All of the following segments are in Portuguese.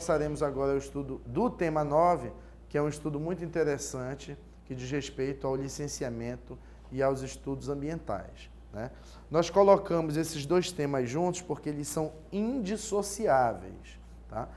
passaremos agora ao estudo do tema 9, que é um estudo muito interessante, que diz respeito ao licenciamento e aos estudos ambientais, né? Nós colocamos esses dois temas juntos porque eles são indissociáveis, tá?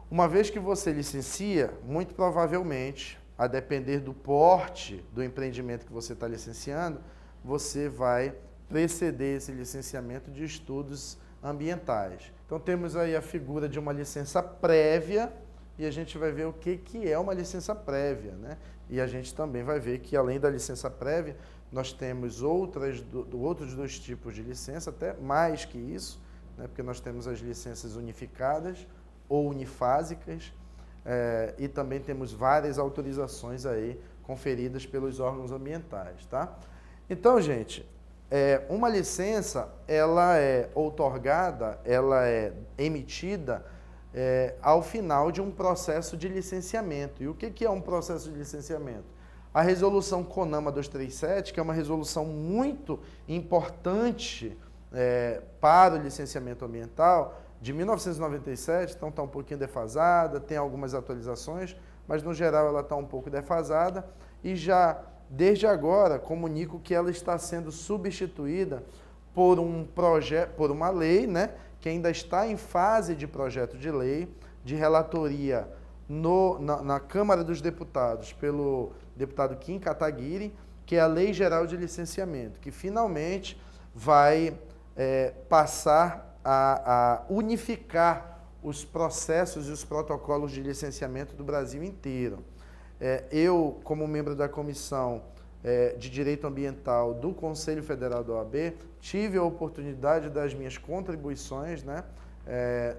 Uma vez que você licencia, muito provavelmente, a depender do porte do empreendimento que você está licenciando, você vai preceder esse licenciamento de estudos ambientais. Então temos aí a figura de uma licença prévia e a gente vai ver o que é uma licença prévia, né? E a gente também vai ver que além da licença prévia, nós temos outros dois tipos de licença, até mais que isso, né? Porque nós temos as licenças unificadas ou unifásicas, e também temos várias autorizações aí conferidas pelos órgãos ambientais, tá? Então, gente, uma licença, ela é outorgada, ela é emitida ao final de um processo de licenciamento. E o que é um processo de licenciamento? A resolução CONAMA 237, que é uma resolução muito importante para o licenciamento ambiental, de 1997, então está um pouquinho defasada, tem algumas atualizações, mas no geral ela está um pouco defasada e já, desde agora, comunico que ela está sendo substituída por uma lei, né, que ainda está em fase de projeto de lei, de relatoria na Câmara dos Deputados pelo deputado Kim Kataguiri, que é a Lei Geral de Licenciamento, que finalmente vai passar a unificar os processos e os protocolos de licenciamento do Brasil inteiro. Eu, como membro da Comissão de Direito Ambiental do Conselho Federal da OAB, tive a oportunidade das minhas contribuições, né,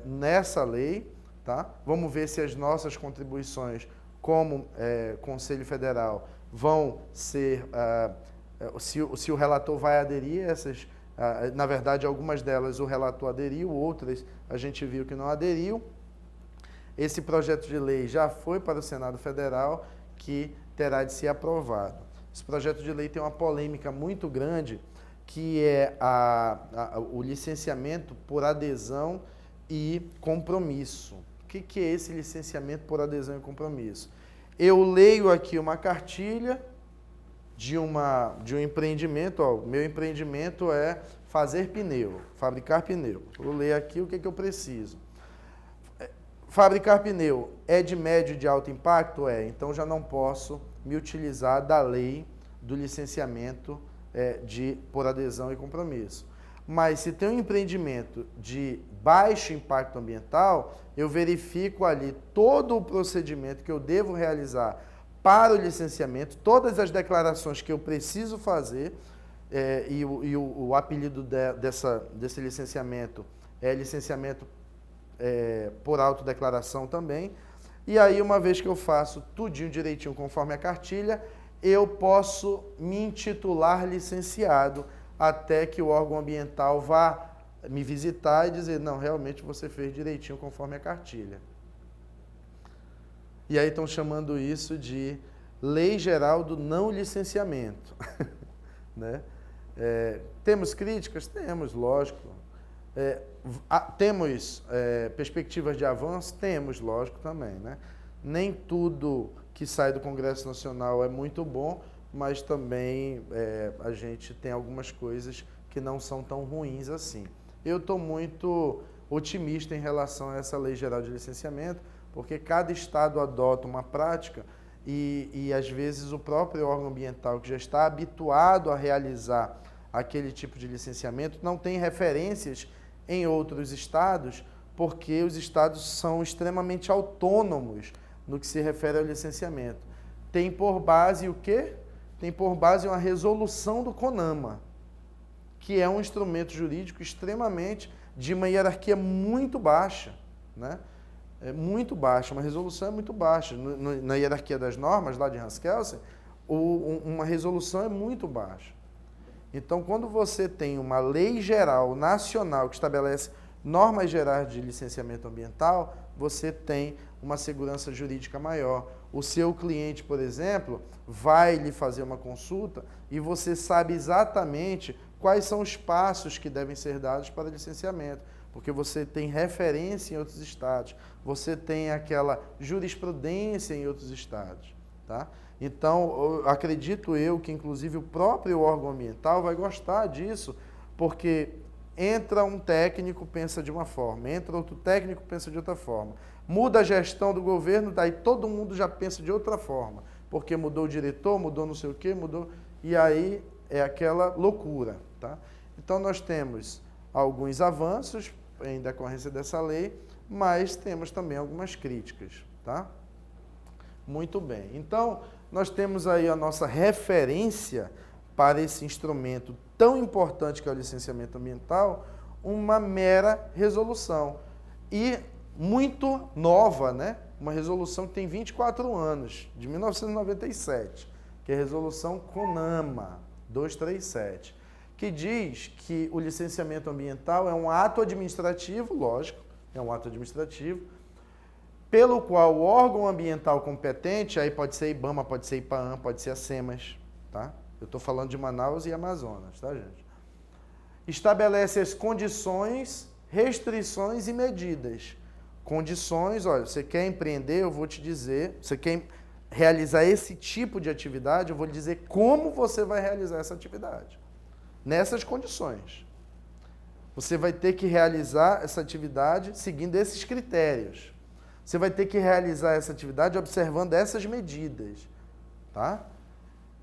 nessa lei, tá? Vamos ver se as nossas contribuições como Conselho Federal vão ser, se o relator vai aderir a essas. Na verdade, algumas delas o relator aderiu, outras a gente viu que não aderiu. Esse projeto de lei já foi para o Senado Federal, que terá de ser aprovado. Esse projeto de lei tem uma polêmica muito grande, que é o licenciamento por adesão e compromisso. O que é esse licenciamento por adesão e compromisso? Eu leio aqui uma cartilha de um empreendimento, ó, meu empreendimento é fazer pneu, fabricar pneu. Vou ler aqui o que eu preciso. Fabricar pneu é de médio e de alto impacto? Então já não posso me utilizar da lei do licenciamento por adesão e compromisso. Mas se tem um empreendimento de baixo impacto ambiental, eu verifico ali todo o procedimento que eu devo realizar para o licenciamento, todas as declarações que eu preciso fazer, e o apelido desse licenciamento é licenciamento por autodeclaração também. E aí, uma vez que eu faço tudinho direitinho conforme a cartilha, eu posso me intitular licenciado até que o órgão ambiental vá me visitar e dizer, não, realmente você fez direitinho conforme a cartilha. E aí estão chamando isso de Lei Geral do Não Licenciamento. Né? Temos críticas? Temos, lógico. Temos perspectivas de avanço? Temos, lógico, também. Né? Nem tudo que sai do Congresso Nacional é muito bom, mas também a gente tem algumas coisas que não são tão ruins assim. Eu estou muito otimista em relação a essa Lei Geral de Licenciamento, porque cada estado adota uma prática e às vezes o próprio órgão ambiental que já está habituado a realizar aquele tipo de licenciamento não tem referências em outros estados, porque os estados são extremamente autônomos no que se refere ao licenciamento. Tem por base o quê? Tem por base uma resolução do CONAMA, que é um instrumento jurídico extremamente de uma hierarquia muito baixa, né? Muito baixa, uma resolução é muito baixa. Na hierarquia das normas, lá de Hans Kelsen, uma resolução é muito baixa. Então, quando você tem uma lei geral nacional que estabelece normas gerais de licenciamento ambiental, você tem uma segurança jurídica maior. O seu cliente, por exemplo, vai lhe fazer uma consulta e você sabe exatamente quais são os passos que devem ser dados para licenciamento. porque você tem referência em outros estados, você tem aquela jurisprudência em outros estados, tá? Então, acredito eu que, inclusive, o próprio órgão ambiental vai gostar disso, porque entra um técnico, pensa de uma forma, entra outro técnico, pensa de outra forma. Muda a gestão do governo, daí todo mundo já pensa de outra forma, porque mudou o diretor, mudou não sei o quê, mudou... E aí é aquela loucura, tá? Então, nós temos alguns avanços em decorrência dessa lei, mas temos também algumas críticas, tá? Muito bem. Então, nós temos aí a nossa referência para esse instrumento tão importante que é o licenciamento ambiental, uma mera resolução. E muito nova, né? Uma resolução que tem 24 anos, de 1997, que é a resolução CONAMA 237, que diz que o licenciamento ambiental é um ato administrativo, lógico, é um ato administrativo, pelo qual o órgão ambiental competente, aí pode ser IBAMA, pode ser IPAAM, pode ser a SEMAS, tá? Eu estou falando de Manaus e Amazonas, tá, gente? Estabelece as condições, restrições e medidas. Condições, olha, você quer empreender, eu vou te dizer, você quer realizar esse tipo de atividade, eu vou lhe dizer como você vai realizar essa atividade. Nessas condições. Você vai ter que realizar essa atividade seguindo esses critérios. Você vai ter que realizar essa atividade observando essas medidas, tá?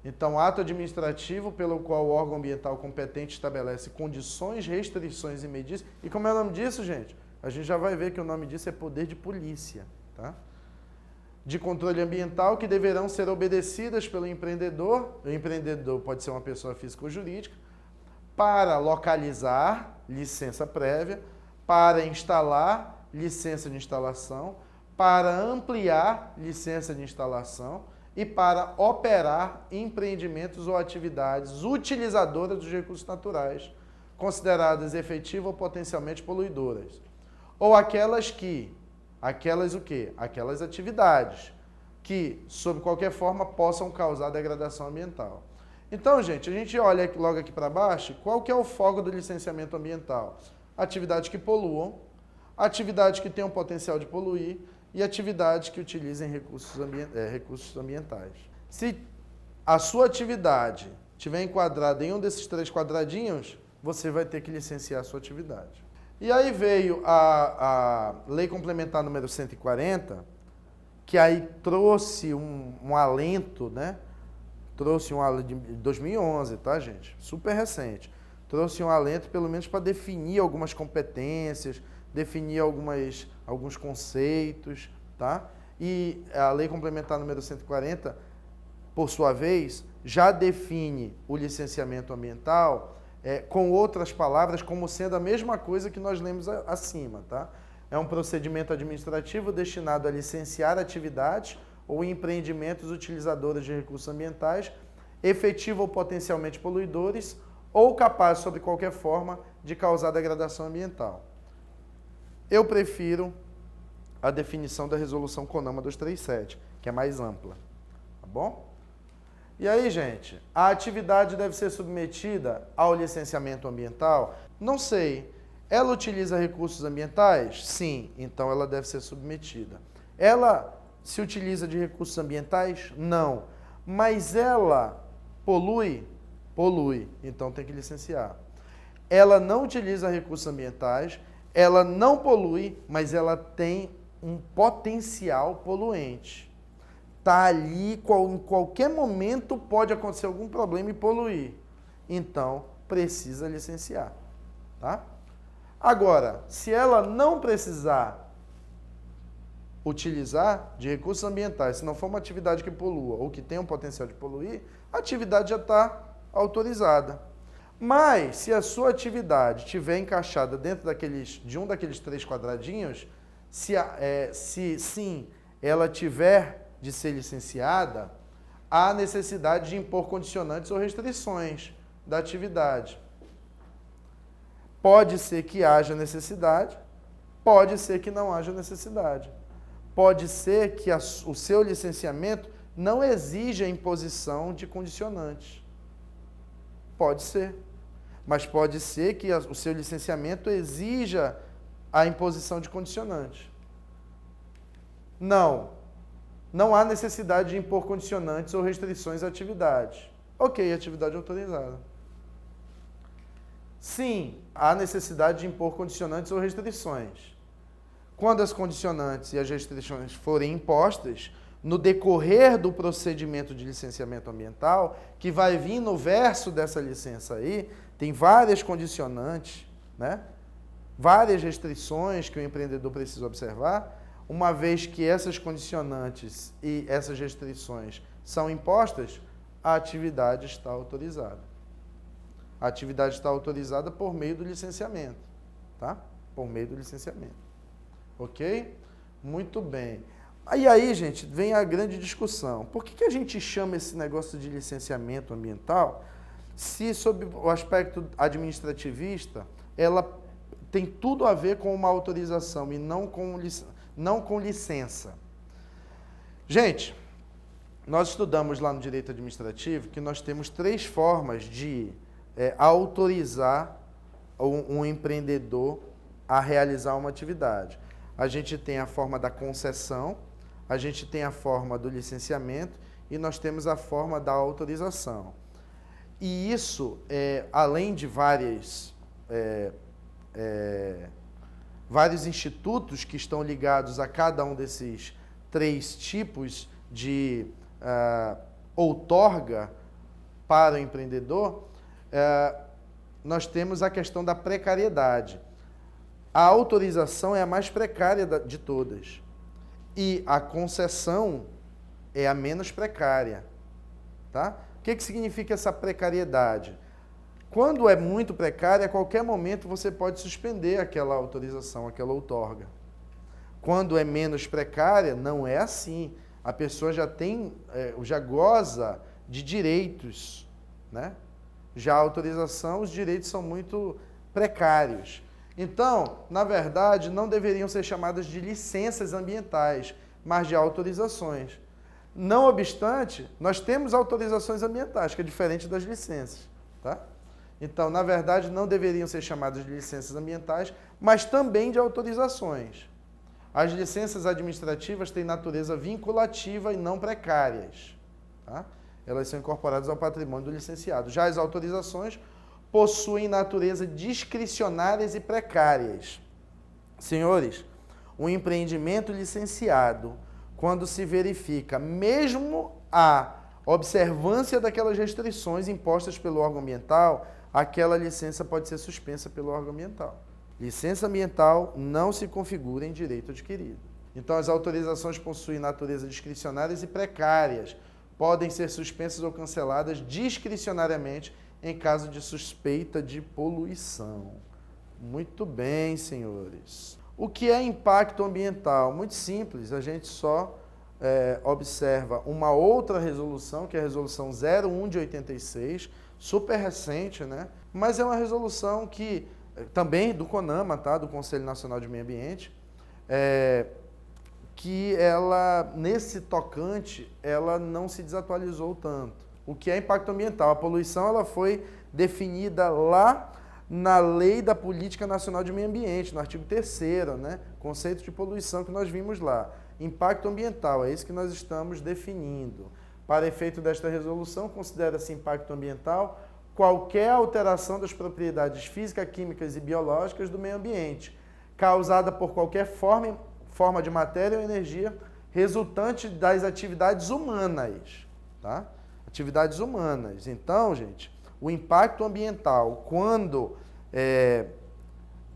Então, ato administrativo pelo qual o órgão ambiental competente estabelece condições, restrições e medidas. E como é o nome disso, gente? A gente já vai ver que o nome disso é poder de polícia, tá? De controle ambiental que deverão ser obedecidas pelo empreendedor. O empreendedor pode ser uma pessoa física ou jurídica, para localizar, licença prévia, para instalar, licença de instalação, para ampliar, licença de instalação e para operar empreendimentos ou atividades utilizadoras dos recursos naturais, consideradas efetivas ou potencialmente poluidoras. Ou aquelas o quê? Aquelas atividades que, sob qualquer forma, possam causar degradação ambiental. Então, gente, a gente olha logo aqui para baixo, qual que é o foco do licenciamento ambiental? Atividades que poluam, atividades que tenham potencial de poluir e atividades que utilizem recursos ambientais. Se a sua atividade estiver enquadrada em um desses 3 quadradinhos, você vai ter que licenciar a sua atividade. E aí veio a Lei Complementar número 140, que aí trouxe um alento, né? Trouxe um alento de 2011, tá, gente? Super recente. Trouxe um alento, pelo menos, para definir algumas competências, definir alguns conceitos, tá? E a Lei Complementar número 140, por sua vez, já define o licenciamento ambiental com outras palavras, como sendo a mesma coisa que nós lemos acima, tá? É um procedimento administrativo destinado a licenciar atividades ou empreendimentos utilizadores de recursos ambientais, efetivo ou potencialmente poluidores, ou capazes, sob qualquer forma, de causar degradação ambiental. Eu prefiro a definição da resolução CONAMA 237, que é mais ampla, tá bom? E aí, gente, a atividade deve ser submetida ao licenciamento ambiental? Não sei. Ela utiliza recursos ambientais? Sim, então ela deve ser submetida. Ela se utiliza de recursos ambientais? Não. Mas ela polui? Polui, então tem que licenciar. Ela não utiliza recursos ambientais, ela não polui, mas ela tem um potencial poluente. Está ali, em qualquer momento pode acontecer algum problema e poluir. Então, precisa licenciar, tá? Agora, se ela não precisar utilizar de recursos ambientais, se não for uma atividade que polua ou que tenha um potencial de poluir, a atividade já está autorizada. Mas, se a sua atividade estiver encaixada dentro de um daqueles 3 quadradinhos, se sim, ela tiver de ser licenciada, há necessidade de impor condicionantes ou restrições da atividade. Pode ser que haja necessidade, pode ser que não haja necessidade. Pode ser que o seu licenciamento não exija a imposição de condicionantes. Pode ser. Mas pode ser que o seu licenciamento exija a imposição de condicionantes. Não há necessidade de impor condicionantes ou restrições à atividade. Ok, atividade autorizada. Sim, há necessidade de impor condicionantes ou restrições. Quando as condicionantes e as restrições forem impostas, no decorrer do procedimento de licenciamento ambiental, que vai vir no verso dessa licença aí, tem várias condicionantes, né? Várias restrições que o empreendedor precisa observar. Uma vez que essas condicionantes e essas restrições são impostas, a atividade está autorizada. A atividade está autorizada por meio do licenciamento, tá? Por meio do licenciamento. Ok? Muito bem. E aí, gente, vem a grande discussão. Por que a gente chama esse negócio de licenciamento ambiental se, sob o aspecto administrativista, ela tem tudo a ver com uma autorização e não com licença? Gente, nós estudamos lá no direito administrativo que nós temos 3 formas de autorizar um empreendedor a realizar uma atividade. A gente tem a forma da concessão, a gente tem a forma do licenciamento e nós temos a forma da autorização. E isso, além de vários institutos que estão ligados a cada um desses 3 tipos de outorga para o empreendedor, nós temos a questão da precariedade. A autorização é a mais precária de todas. E a concessão é a menos precária. Tá? O que significa essa precariedade? Quando é muito precária, a qualquer momento você pode suspender aquela autorização, aquela outorga. Quando é menos precária, não é assim. A pessoa já goza de direitos, né? Já a autorização, os direitos são muito precários. Então, na verdade, não deveriam ser chamadas de licenças ambientais, mas de autorizações. Não obstante, nós temos autorizações ambientais, que é diferente das licenças, tá? Então, na verdade, não deveriam ser chamadas de licenças ambientais, mas também de autorizações. As licenças administrativas têm natureza vinculativa e não precárias, tá? Elas são incorporadas ao patrimônio do licenciado. Já as autorizações possuem natureza discricionárias e precárias. Senhores, um empreendimento licenciado, quando se verifica, mesmo a observância daquelas restrições impostas pelo órgão ambiental, aquela licença pode ser suspensa pelo órgão ambiental. Licença ambiental não se configura em direito adquirido. Então, as autorizações possuem natureza discricionárias e precárias, podem ser suspensas ou canceladas discricionariamente em caso de suspeita de poluição. Muito bem, senhores. O que é impacto ambiental? Muito simples, a gente só observa uma outra resolução, que é a resolução 01 de 86, super recente, né? Mas é uma resolução que, também do CONAMA, tá? Do Conselho Nacional de Meio Ambiente, que ela, nesse tocante, ela não se desatualizou tanto. O que é impacto ambiental? A poluição ela foi definida lá na Lei da Política Nacional de Meio Ambiente, no artigo 3º, né? Conceito de poluição que nós vimos lá. Impacto ambiental, é isso que nós estamos definindo. Para efeito desta resolução, considera-se impacto ambiental qualquer alteração das propriedades físicas, químicas e biológicas do meio ambiente, causada por qualquer forma de matéria ou energia resultante das atividades humanas, tá? Atividades humanas. Então, gente, o impacto ambiental, quando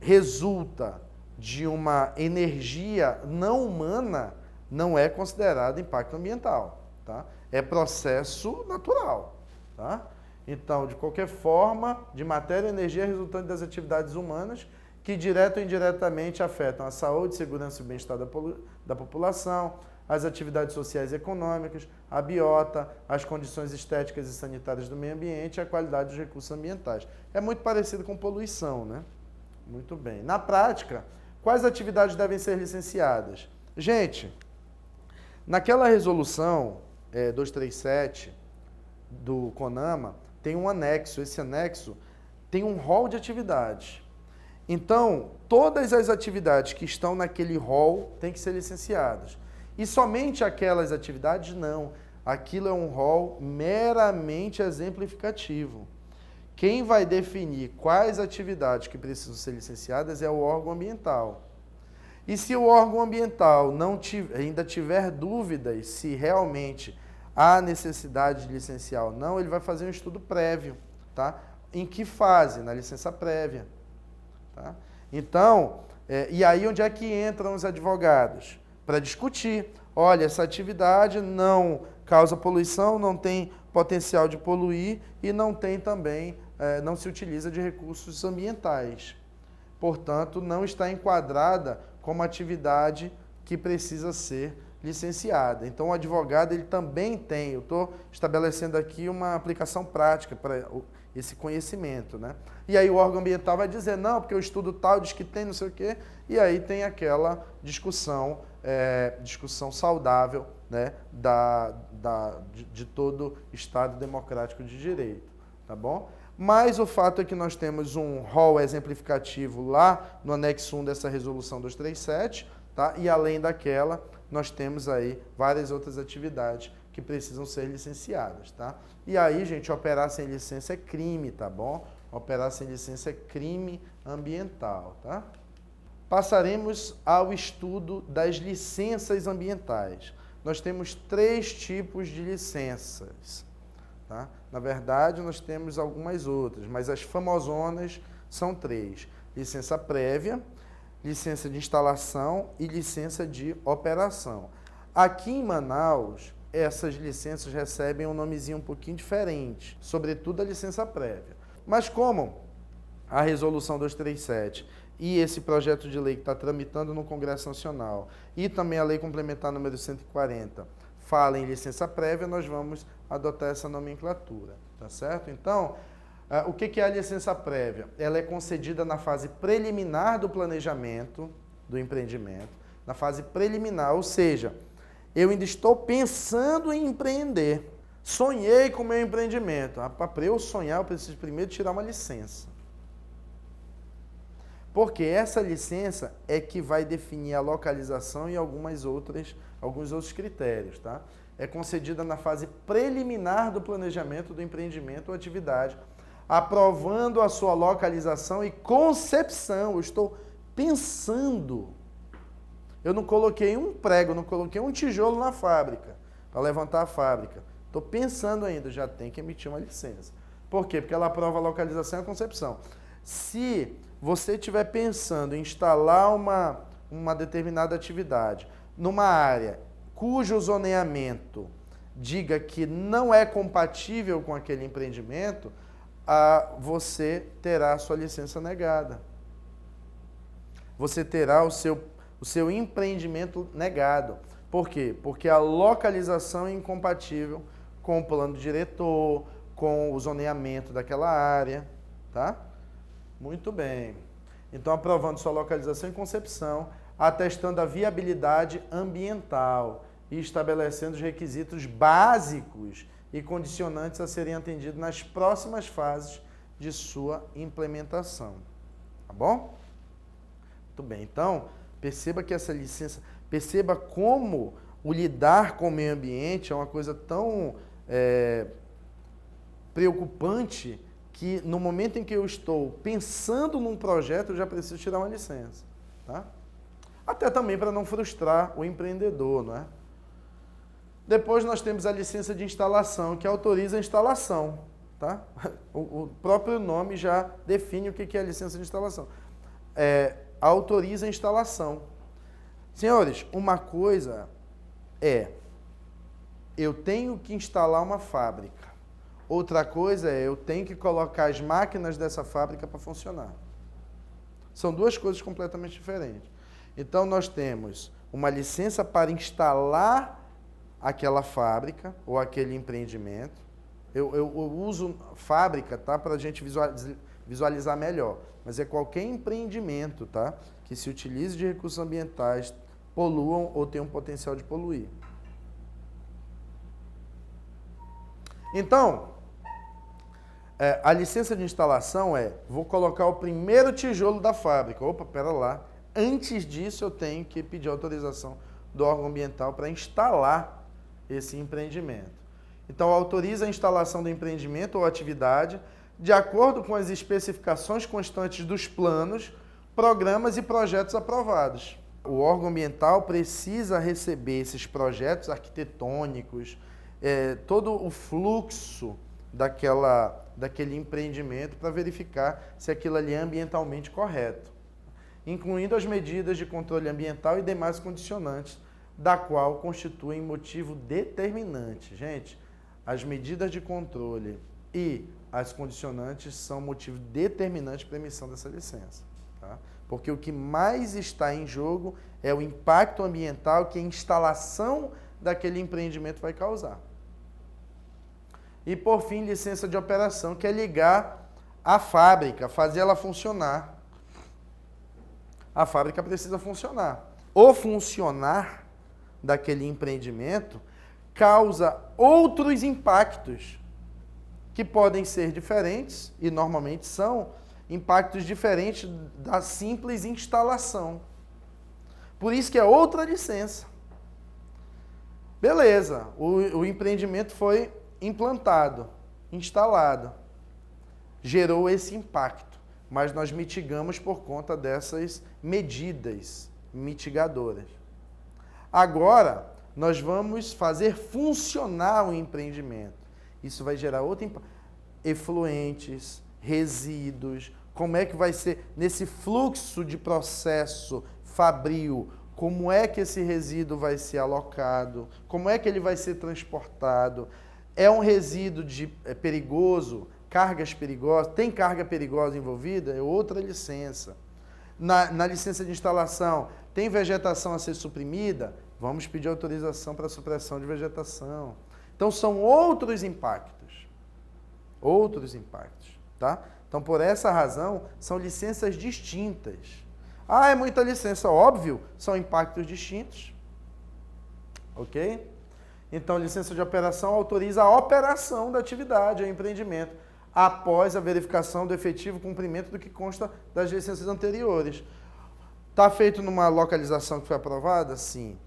resulta de uma energia não humana, não é considerado impacto ambiental, tá? É processo natural, tá? Então, de qualquer forma, de matéria ou energia resultante das atividades humanas que direta ou indiretamente afetam a saúde, segurança e bem-estar da população, as atividades sociais e econômicas, a biota, as condições estéticas e sanitárias do meio ambiente e a qualidade dos recursos ambientais. É muito parecido com poluição, né? Muito bem. Na prática, quais atividades devem ser licenciadas? Gente, naquela resolução 237 do CONAMA, tem um anexo. Esse anexo tem um rol de atividades. Então, todas as atividades que estão naquele rol têm que ser licenciadas. E somente aquelas atividades, não. Aquilo é um rol meramente exemplificativo. Quem vai definir quais atividades que precisam ser licenciadas é o órgão ambiental. E se o órgão ambiental ainda tiver dúvidas se realmente há necessidade de licenciar ou não, ele vai fazer um estudo prévio, tá? Em que fase? Na licença prévia. Tá? Então, e aí onde é que entram os advogados? Para discutir. Olha, essa atividade não causa poluição, não tem potencial de poluir e não tem também, não se utiliza de recursos ambientais. Portanto, não está enquadrada como atividade que precisa ser licenciada. Então, o advogado ele também tem, eu estou estabelecendo aqui uma aplicação prática para esse conhecimento, né? E aí o órgão ambiental vai dizer, não, porque o estudo tal diz que tem não sei o quê, e aí tem aquela discussão, discussão saudável, né, de todo Estado democrático de direito, tá bom? Mas o fato é que nós temos um rol exemplificativo lá no anexo 1 dessa resolução 237, tá? E além daquela, nós temos aí várias outras atividades que precisam ser licenciadas, tá? E aí, gente, operar sem licença é crime, tá bom? Operar sem licença é crime ambiental, tá? Passaremos ao estudo das licenças ambientais. Nós temos 3 tipos de licenças, tá? Na verdade, nós temos algumas outras, mas as famosonas são 3. Licença prévia, licença de instalação e licença de operação. Aqui em Manaus, essas licenças recebem um nomezinho um pouquinho diferente, sobretudo a licença prévia. Mas como a Resolução 237 e esse projeto de lei que está tramitando no Congresso Nacional e também a Lei Complementar número 140 fala em licença prévia, nós vamos adotar essa nomenclatura, tá certo? Então, o que é a licença prévia? Ela é concedida na fase preliminar do planejamento do empreendimento, na fase preliminar, ou seja, eu ainda estou pensando em empreender. Sonhei com o meu empreendimento. Para eu sonhar, eu preciso primeiro tirar uma licença. Porque essa licença é que vai definir a localização e alguns outros critérios, tá? É concedida na fase preliminar do planejamento do empreendimento ou atividade, aprovando a sua localização e concepção. Eu estou pensando. Eu não coloquei um prego, não coloquei um tijolo na fábrica, para levantar a fábrica. Estou pensando ainda, já tem que emitir uma licença. Por quê? Porque ela aprova a localização e a concepção. Se você estiver pensando em instalar uma determinada atividade numa área cujo zoneamento diga que não é compatível com aquele empreendimento, você terá a sua licença negada. Você terá o seu empreendimento negado. Por quê? Porque a localização é incompatível com o plano diretor, com o zoneamento daquela área, tá? Muito bem. Então, aprovando sua localização e concepção, atestando a viabilidade ambiental e estabelecendo os requisitos básicos e condicionantes a serem atendidos nas próximas fases de sua implementação. Tá bom? Muito bem. Então, perceba que essa licença, perceba como o lidar com o meio ambiente é uma coisa tão preocupante que no momento em que eu estou pensando num projeto, eu já preciso tirar uma licença, tá? Até também para não frustrar o empreendedor, não é? Depois nós temos a licença de instalação, que autoriza a instalação, tá? O próprio nome já define o que é a licença de instalação. Autoriza a instalação. Senhores, uma coisa eu tenho que instalar uma fábrica. Outra coisa eu tenho que colocar as máquinas dessa fábrica para funcionar. São duas coisas completamente diferentes. Então, nós temos uma licença para instalar aquela fábrica ou aquele empreendimento. Eu uso fábrica, tá, para a gente visualizar melhor. Mas é qualquer empreendimento, tá, que se utilize de recursos ambientais, poluam ou tenham potencial de poluir. Então, A licença de instalação vou colocar o primeiro tijolo da fábrica. Opa, pera lá. Antes disso, eu tenho que pedir autorização do órgão ambiental para instalar esse empreendimento. Então, autoriza a instalação do empreendimento ou atividade de acordo com as especificações constantes dos planos, programas e projetos aprovados. O órgão ambiental precisa receber esses projetos arquitetônicos, todo o fluxo daquele empreendimento para verificar se aquilo ali é ambientalmente correto, incluindo as medidas de controle ambiental e demais condicionantes, da qual constituem motivo determinante. Gente, as medidas de controle e as condicionantes são motivo determinante para a emissão dessa licença. Tá? Porque o que mais está em jogo é o impacto ambiental que a instalação daquele empreendimento vai causar. E, por fim, licença de operação, que é ligar a fábrica, fazer ela funcionar. A fábrica precisa funcionar. O funcionar daquele empreendimento causa outros impactos que podem ser diferentes, e normalmente são impactos diferentes da simples instalação. Por isso que é outra licença. Beleza, o empreendimento foi implantado, instalado, gerou esse impacto, mas nós mitigamos por conta dessas medidas mitigadoras. Agora, nós vamos fazer funcionar o empreendimento. Isso vai gerar outro impacto. Efluentes, resíduos, como é que vai ser nesse fluxo de processo fabril, como é que esse resíduo vai ser alocado, como é que ele vai ser transportado. É um resíduo perigoso, cargas perigosas, tem carga perigosa envolvida? É outra licença. Na licença de instalação, tem vegetação a ser suprimida? Vamos pedir autorização para supressão de vegetação. Então, são outros impactos. Outros impactos, tá? Então, por essa razão, são licenças distintas. Ah, é muita licença. Óbvio, são impactos distintos. Ok? Então, licença de operação autoriza a operação da atividade, o empreendimento, após a verificação do efetivo cumprimento do que consta das licenças anteriores. Está feito numa localização que foi aprovada? Sim.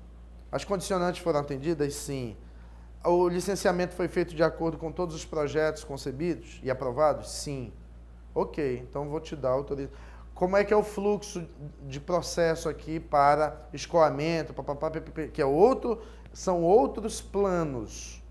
As condicionantes foram atendidas? Sim. O licenciamento foi feito de acordo com todos os projetos concebidos e aprovados? Sim. Ok, então vou te dar a autorização. Como é que é o fluxo de processo aqui para escoamento, que é são outros planos.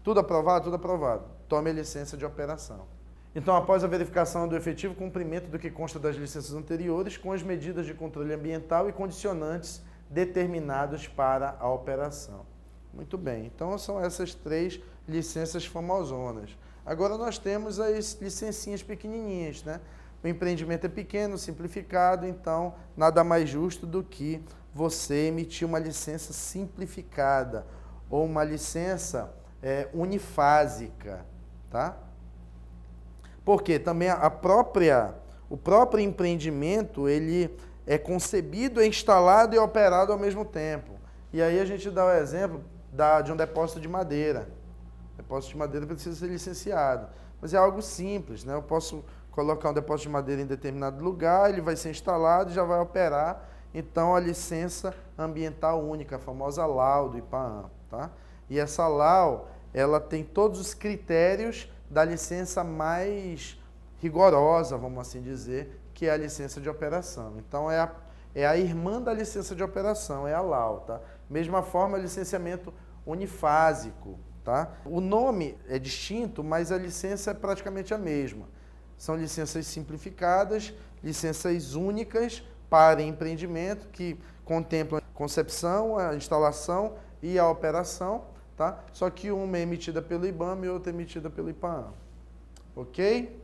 Tudo aprovado? Tudo aprovado. Tome a licença de operação. Então, após a verificação do efetivo cumprimento do que consta das licenças anteriores, com as medidas de controle ambiental e condicionantes determinados para a operação. Muito bem. Então, são essas 3 licenças famosonas. Agora, nós temos as licencinhas pequenininhas, né? O empreendimento é pequeno, simplificado, então nada mais justo do que você emitir uma licença simplificada ou uma licença unifásica, tá? Porque também o próprio empreendimento, ele é concebido, é instalado e operado ao mesmo tempo. E aí a gente dá o exemplo de um depósito de madeira. O depósito de madeira precisa ser licenciado, mas é algo simples, né? Eu posso colocar um depósito de madeira em determinado lugar, ele vai ser instalado e já vai operar. Então, a licença ambiental única, a famosa LAU do IPAAM, tá? E essa LAU, ela tem todos os critérios da licença mais rigorosa, vamos assim dizer, que é a licença de operação. Então, é a irmã da licença de operação, é a LAU, tá? Mesma forma, licenciamento unifásico, tá? O nome é distinto, mas a licença é praticamente a mesma. São licenças simplificadas, licenças únicas para empreendimento que contemplam a concepção, a instalação e a operação, tá? Só que uma é emitida pelo IBAMA e outra é emitida pelo IPAAM. Ok?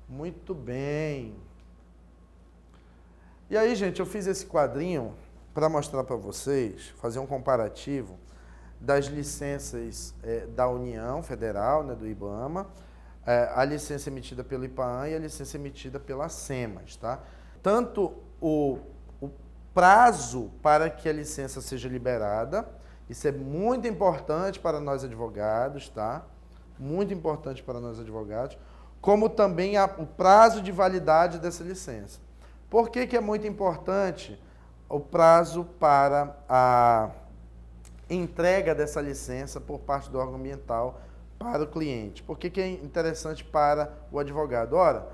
Muito bem. E aí, gente, eu fiz esse quadrinho para mostrar para vocês, fazer um comparativo das licenças da União Federal, né, do IBAMA, a licença emitida pelo IPAAM e a licença emitida pela SEMAS, tá? Tanto o prazo para que a licença seja liberada, isso é muito importante para nós advogados, tá? Muito importante para nós advogados, como também o prazo de validade dessa licença. Por que que é muito importante o prazo para a entrega dessa licença por parte do órgão ambiental para o cliente? Por que que é interessante para o advogado? Ora,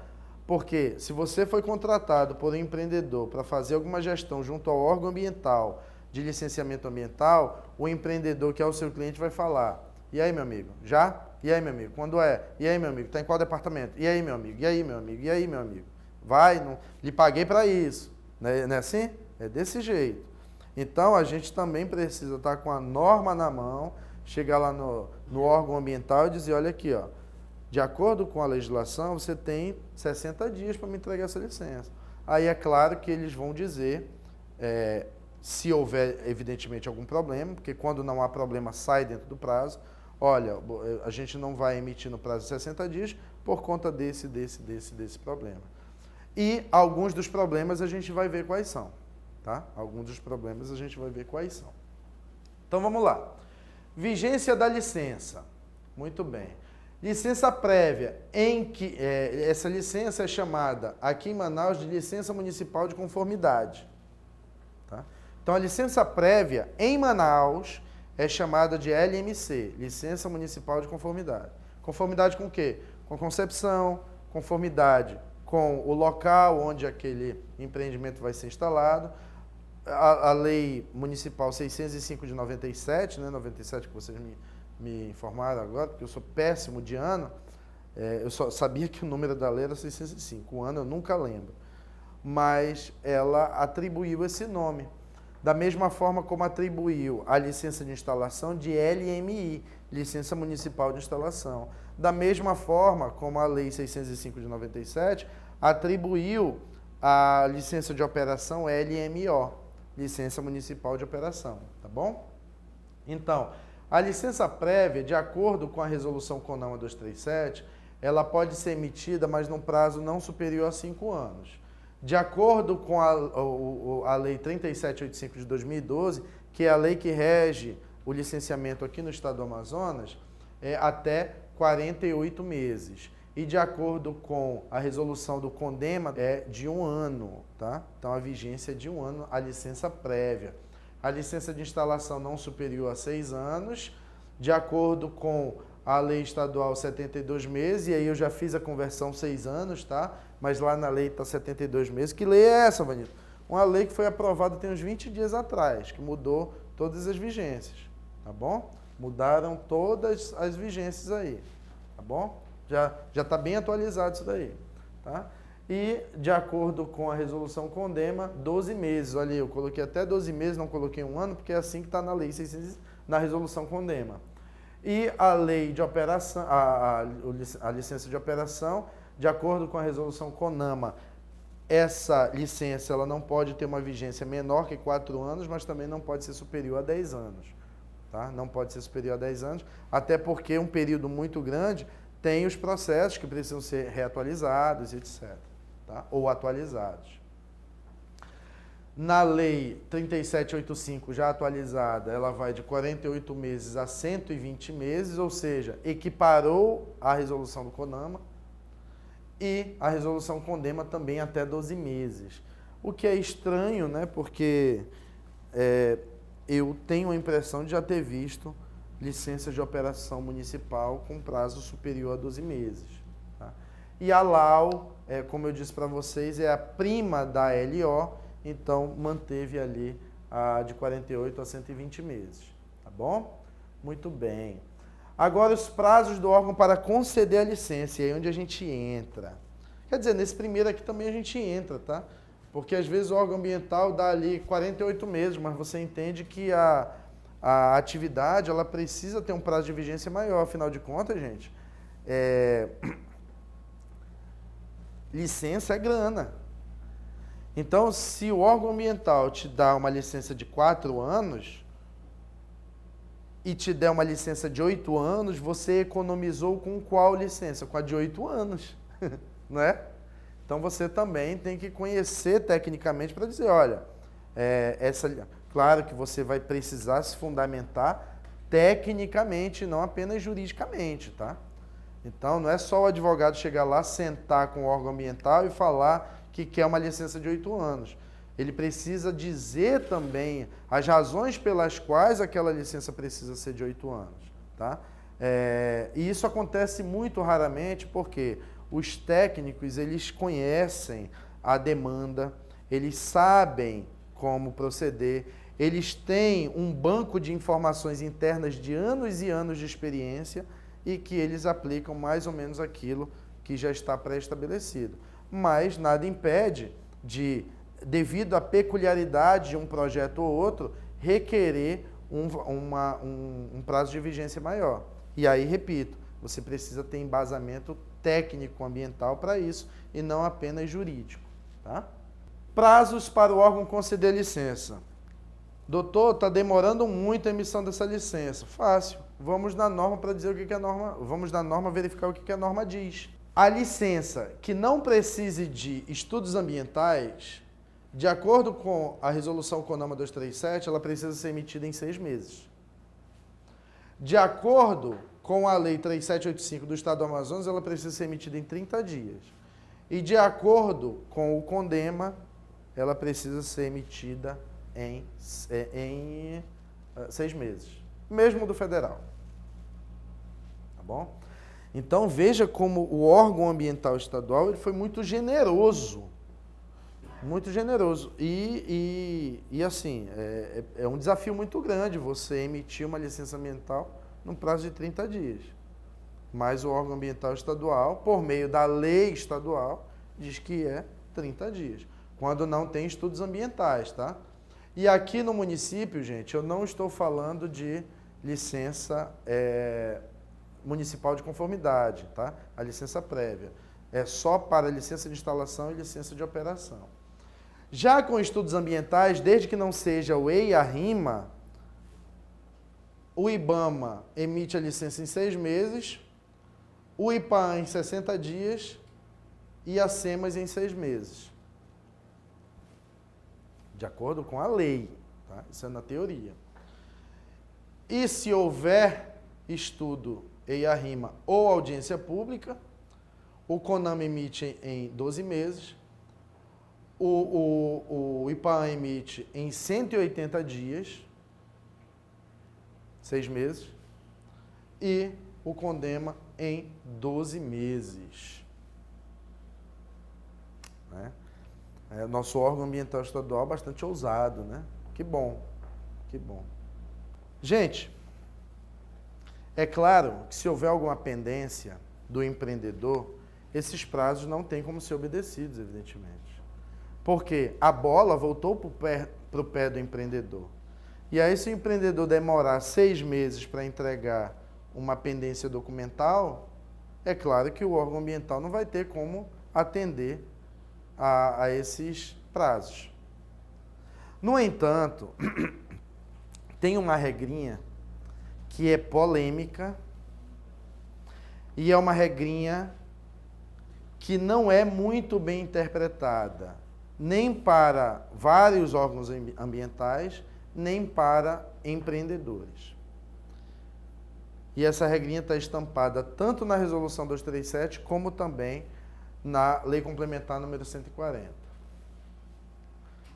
porque se você foi contratado por um empreendedor para fazer alguma gestão junto ao órgão ambiental de licenciamento ambiental, o empreendedor que é o seu cliente vai falar: e aí, meu amigo, já? E aí, meu amigo, quando é? E aí, meu amigo, está em qual departamento? E aí, meu amigo? E aí, meu amigo? E aí, meu amigo? Vai, não, lhe paguei para isso. Não é assim? É desse jeito. Então, a gente também precisa estar com a norma na mão, chegar lá no órgão ambiental e dizer: olha aqui, ó, de acordo com a legislação, você tem 60 dias para me entregar essa licença. Aí é claro que eles vão dizer, se houver, evidentemente, algum problema, porque quando não há problema, sai dentro do prazo. Olha, a gente não vai emitir no prazo de 60 dias por conta desse problema. E alguns dos problemas a gente vai ver quais são, tá? Alguns dos problemas a gente vai ver quais são. Então vamos lá. Vigência da licença. Muito bem. Licença prévia, em que essa licença é chamada aqui em Manaus de licença municipal de conformidade. Tá? Então a licença prévia em Manaus é chamada de LMC, licença municipal de conformidade. Conformidade com o quê? Com a concepção, conformidade com o local onde aquele empreendimento vai ser instalado. A lei municipal 605 de 97, né, 97 que vocês me informaram agora, porque eu sou péssimo de ano, eu só sabia que o número da lei era 605, o ano eu nunca lembro, mas ela atribuiu esse nome, da mesma forma como atribuiu a licença de instalação de LMI, licença municipal de instalação, da mesma forma como a lei 605 de 97 atribuiu a licença de operação LMO, licença municipal de operação, tá bom? Então, a licença prévia, de acordo com a resolução CONAMA 237, ela pode ser emitida, mas num prazo não superior a 5 anos. De acordo com a Lei 3785 de 2012, que é a lei que rege o licenciamento aqui no estado do Amazonas, até 48 meses. E de acordo com a resolução do CONDEMA, é de 1 ano, tá? Então a vigência é de 1 ano, a licença prévia. A licença de instalação não superior a 6 anos, de acordo com a lei estadual 72 meses, e aí eu já fiz a conversão 6 anos, tá? Mas lá na lei está 72 meses. Que lei é essa, Vanito? Uma lei que foi aprovada tem uns 20 dias atrás, que mudou todas as vigências, tá bom? Mudaram todas as vigências aí, tá bom? Já está bem atualizado isso daí, tá? E, de acordo com a resolução CONDEMA, 12 meses. Olha aí, eu coloquei até 12 meses, não coloquei 1 ano, porque é assim que está na lei 600, na resolução CONDEMA. E a lei de operação, a licença de operação, de acordo com a resolução CONAMA, essa licença ela não pode ter uma vigência menor que 4 anos, mas também não pode ser superior a 10 anos. Tá? Não pode ser superior a 10 anos, até porque um período muito grande tem os processos que precisam ser reatualizados, etc. Tá? Ou atualizados. Na lei 3785, já atualizada, ela vai de 48 meses a 120 meses, ou seja, equiparou a resolução do CONAMA e a resolução CONDEMA também até 12 meses. O que é estranho, né? Porque eu tenho a impressão de já ter visto licença de operação municipal com prazo superior a 12 meses. Tá? E a LAU, como eu disse para vocês, é a prima da LO, então manteve ali a de 48 a 120 meses. Tá bom? Muito bem. Agora os prazos do órgão para conceder a licença, e aí onde a gente entra. Quer dizer, nesse primeiro aqui também a gente entra, tá? Porque às vezes o órgão ambiental dá ali 48 meses, mas você entende que a atividade ela precisa ter um prazo de vigência maior, afinal de contas, gente, licença é grana. Então, se o órgão ambiental te dá uma licença de 4 anos e te der uma licença de 8 anos, você economizou com qual licença? Com a de 8 anos, não é? Então, você também tem que conhecer tecnicamente para dizer, olha, claro que você vai precisar se fundamentar tecnicamente, não apenas juridicamente, tá? Então, não é só o advogado chegar lá, sentar com o órgão ambiental e falar que quer uma licença de 8 anos. Ele precisa dizer também as razões pelas quais aquela licença precisa ser de 8 anos. Tá? E isso acontece muito raramente porque os técnicos, eles conhecem a demanda, eles sabem como proceder, eles têm um banco de informações internas de anos e anos de experiência e que eles aplicam mais ou menos aquilo que já está pré-estabelecido. Mas nada impede de, devido à peculiaridade de um projeto ou outro, requerer um prazo de vigência maior. E aí, repito, você precisa ter embasamento técnico ambiental para isso e não apenas jurídico. Tá? Prazos para o órgão conceder licença. Doutor, está demorando muito a emissão dessa licença. Fácil. Vamos na norma para dizer o que a norma... Vamos na norma verificar o que a norma diz. A licença que não precise de estudos ambientais, de acordo com a resolução CONAMA 237, ela precisa ser emitida em 6 meses. De acordo com a lei 3785 do Estado do Amazonas, ela precisa ser emitida em 30 dias. E de acordo com o CONDEMA, ela precisa ser emitida em 6 meses. Mesmo do federal. Tá bom? Então veja como o órgão ambiental estadual ele foi muito generoso. Muito generoso. E assim, é um desafio muito grande você emitir uma licença ambiental num prazo de 30 dias. Mas o órgão ambiental estadual, por meio da lei estadual, diz que é 30 dias. Quando não tem estudos ambientais, tá? E aqui no município, gente, eu não estou falando de licença municipal de conformidade, tá? A licença prévia. É só para licença de instalação e licença de operação. Já com estudos ambientais, desde que não seja o EI e a RIMA, o IBAMA emite a licença em 6 meses, o IPAM em 60 dias e a SEMAS em 6 meses. De acordo com a lei, tá? Isso é na teoria. E se houver estudo EIA-RIMA ou audiência pública, o CONAMA emite em 12 meses, o IPAM emite em 180 dias, 6 meses, e o CONDEMA em 12 meses. Né? Nosso órgão ambiental estadual é bastante ousado, né? Que bom, que bom. Gente, é claro que se houver alguma pendência do empreendedor, esses prazos não têm como ser obedecidos, evidentemente. Porque a bola voltou para o pé do empreendedor. E aí, se o empreendedor demorar 6 meses para entregar uma pendência documental, é claro que o órgão ambiental não vai ter como atender a esses prazos. No entanto, tem uma regrinha que é polêmica e é uma regrinha que não é muito bem interpretada, nem para vários órgãos ambientais, nem para empreendedores. E essa regrinha está estampada tanto na Resolução 237, como também na Lei Complementar número 140.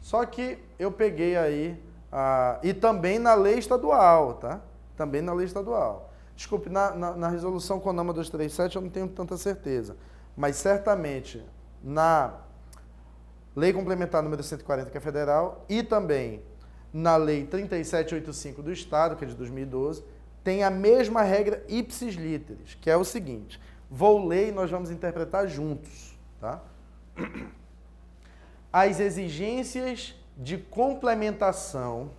Só que eu peguei aí, e também na lei estadual, tá? Também na lei estadual. Desculpe, na Resolução CONAMA 237 eu não tenho tanta certeza, mas certamente na Lei Complementar número 140, que é federal, e também na Lei 3785 do Estado, que é de 2012, tem a mesma regra ipsis literis, que é o seguinte: vou ler e nós vamos interpretar juntos, tá? As exigências de complementação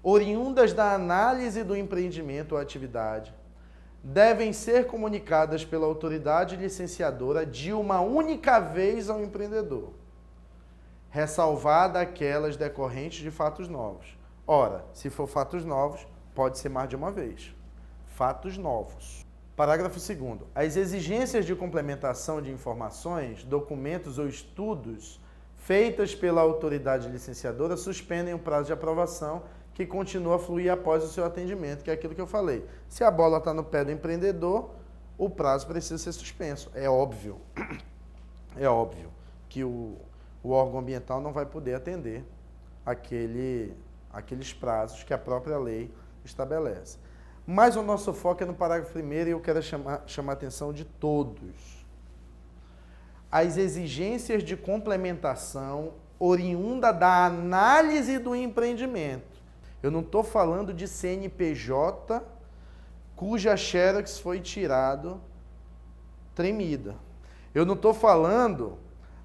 oriundas da análise do empreendimento ou atividade devem ser comunicadas pela autoridade licenciadora de uma única vez ao empreendedor, ressalvada aquelas decorrentes de fatos novos. Ora, se for fatos novos, pode ser mais de uma vez. Fatos novos. Parágrafo 2º. As exigências de complementação de informações, documentos ou estudos feitas pela autoridade licenciadora suspendem o prazo de aprovação, que continua a fluir após o seu atendimento, que é aquilo que eu falei. Se a bola está no pé do empreendedor, o prazo precisa ser suspenso. É óbvio que o órgão ambiental não vai poder atender aqueles prazos que a própria lei estabelece. Mas o nosso foco é no parágrafo 1º e eu quero chamar a atenção de todos. As exigências de complementação oriunda da análise do empreendimento. Eu não estou falando de CNPJ cuja xerox foi tirado tremida. Eu não estou falando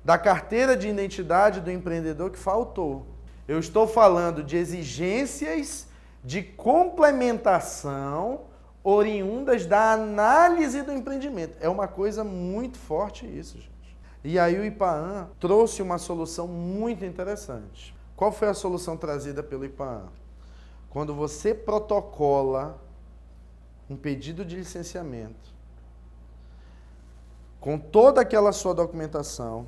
da carteira de identidade do empreendedor que faltou. Eu estou falando de exigências de complementação oriundas da análise do empreendimento. É uma coisa muito forte isso, gente. E aí o IPAAN trouxe uma solução muito interessante. Qual foi a solução trazida pelo IPAAN? Quando você protocola um pedido de licenciamento com toda aquela sua documentação,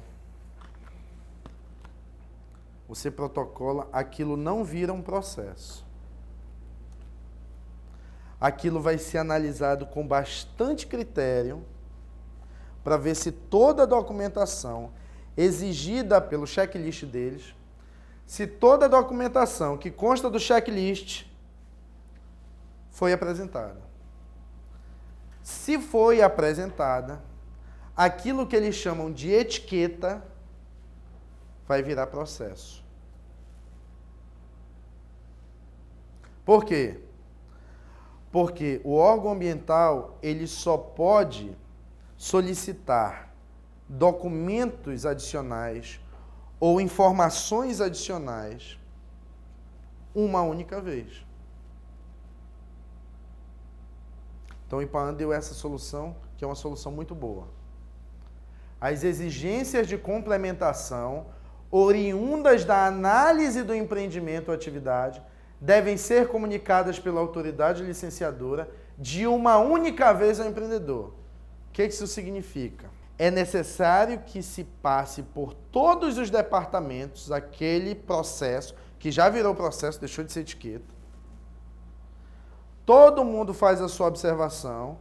você protocola, aquilo não vira um processo. Aquilo vai ser analisado com bastante critério para ver se toda a documentação exigida pelo checklist deles, se toda a documentação que consta do checklist foi apresentada. Se foi apresentada, aquilo que eles chamam de etiqueta vai virar processo. Por quê? Porque o órgão ambiental, ele só pode solicitar documentos adicionais ou informações adicionais uma única vez. Então o IPAAN deu essa solução, que é uma solução muito boa. As exigências de complementação oriundas da análise do empreendimento ou atividade devem ser comunicadas pela autoridade licenciadora de uma única vez ao empreendedor. O que isso significa? É necessário que se passe por todos os departamentos aquele processo, que já virou processo, deixou de ser etiqueta. Todo mundo faz a sua observação.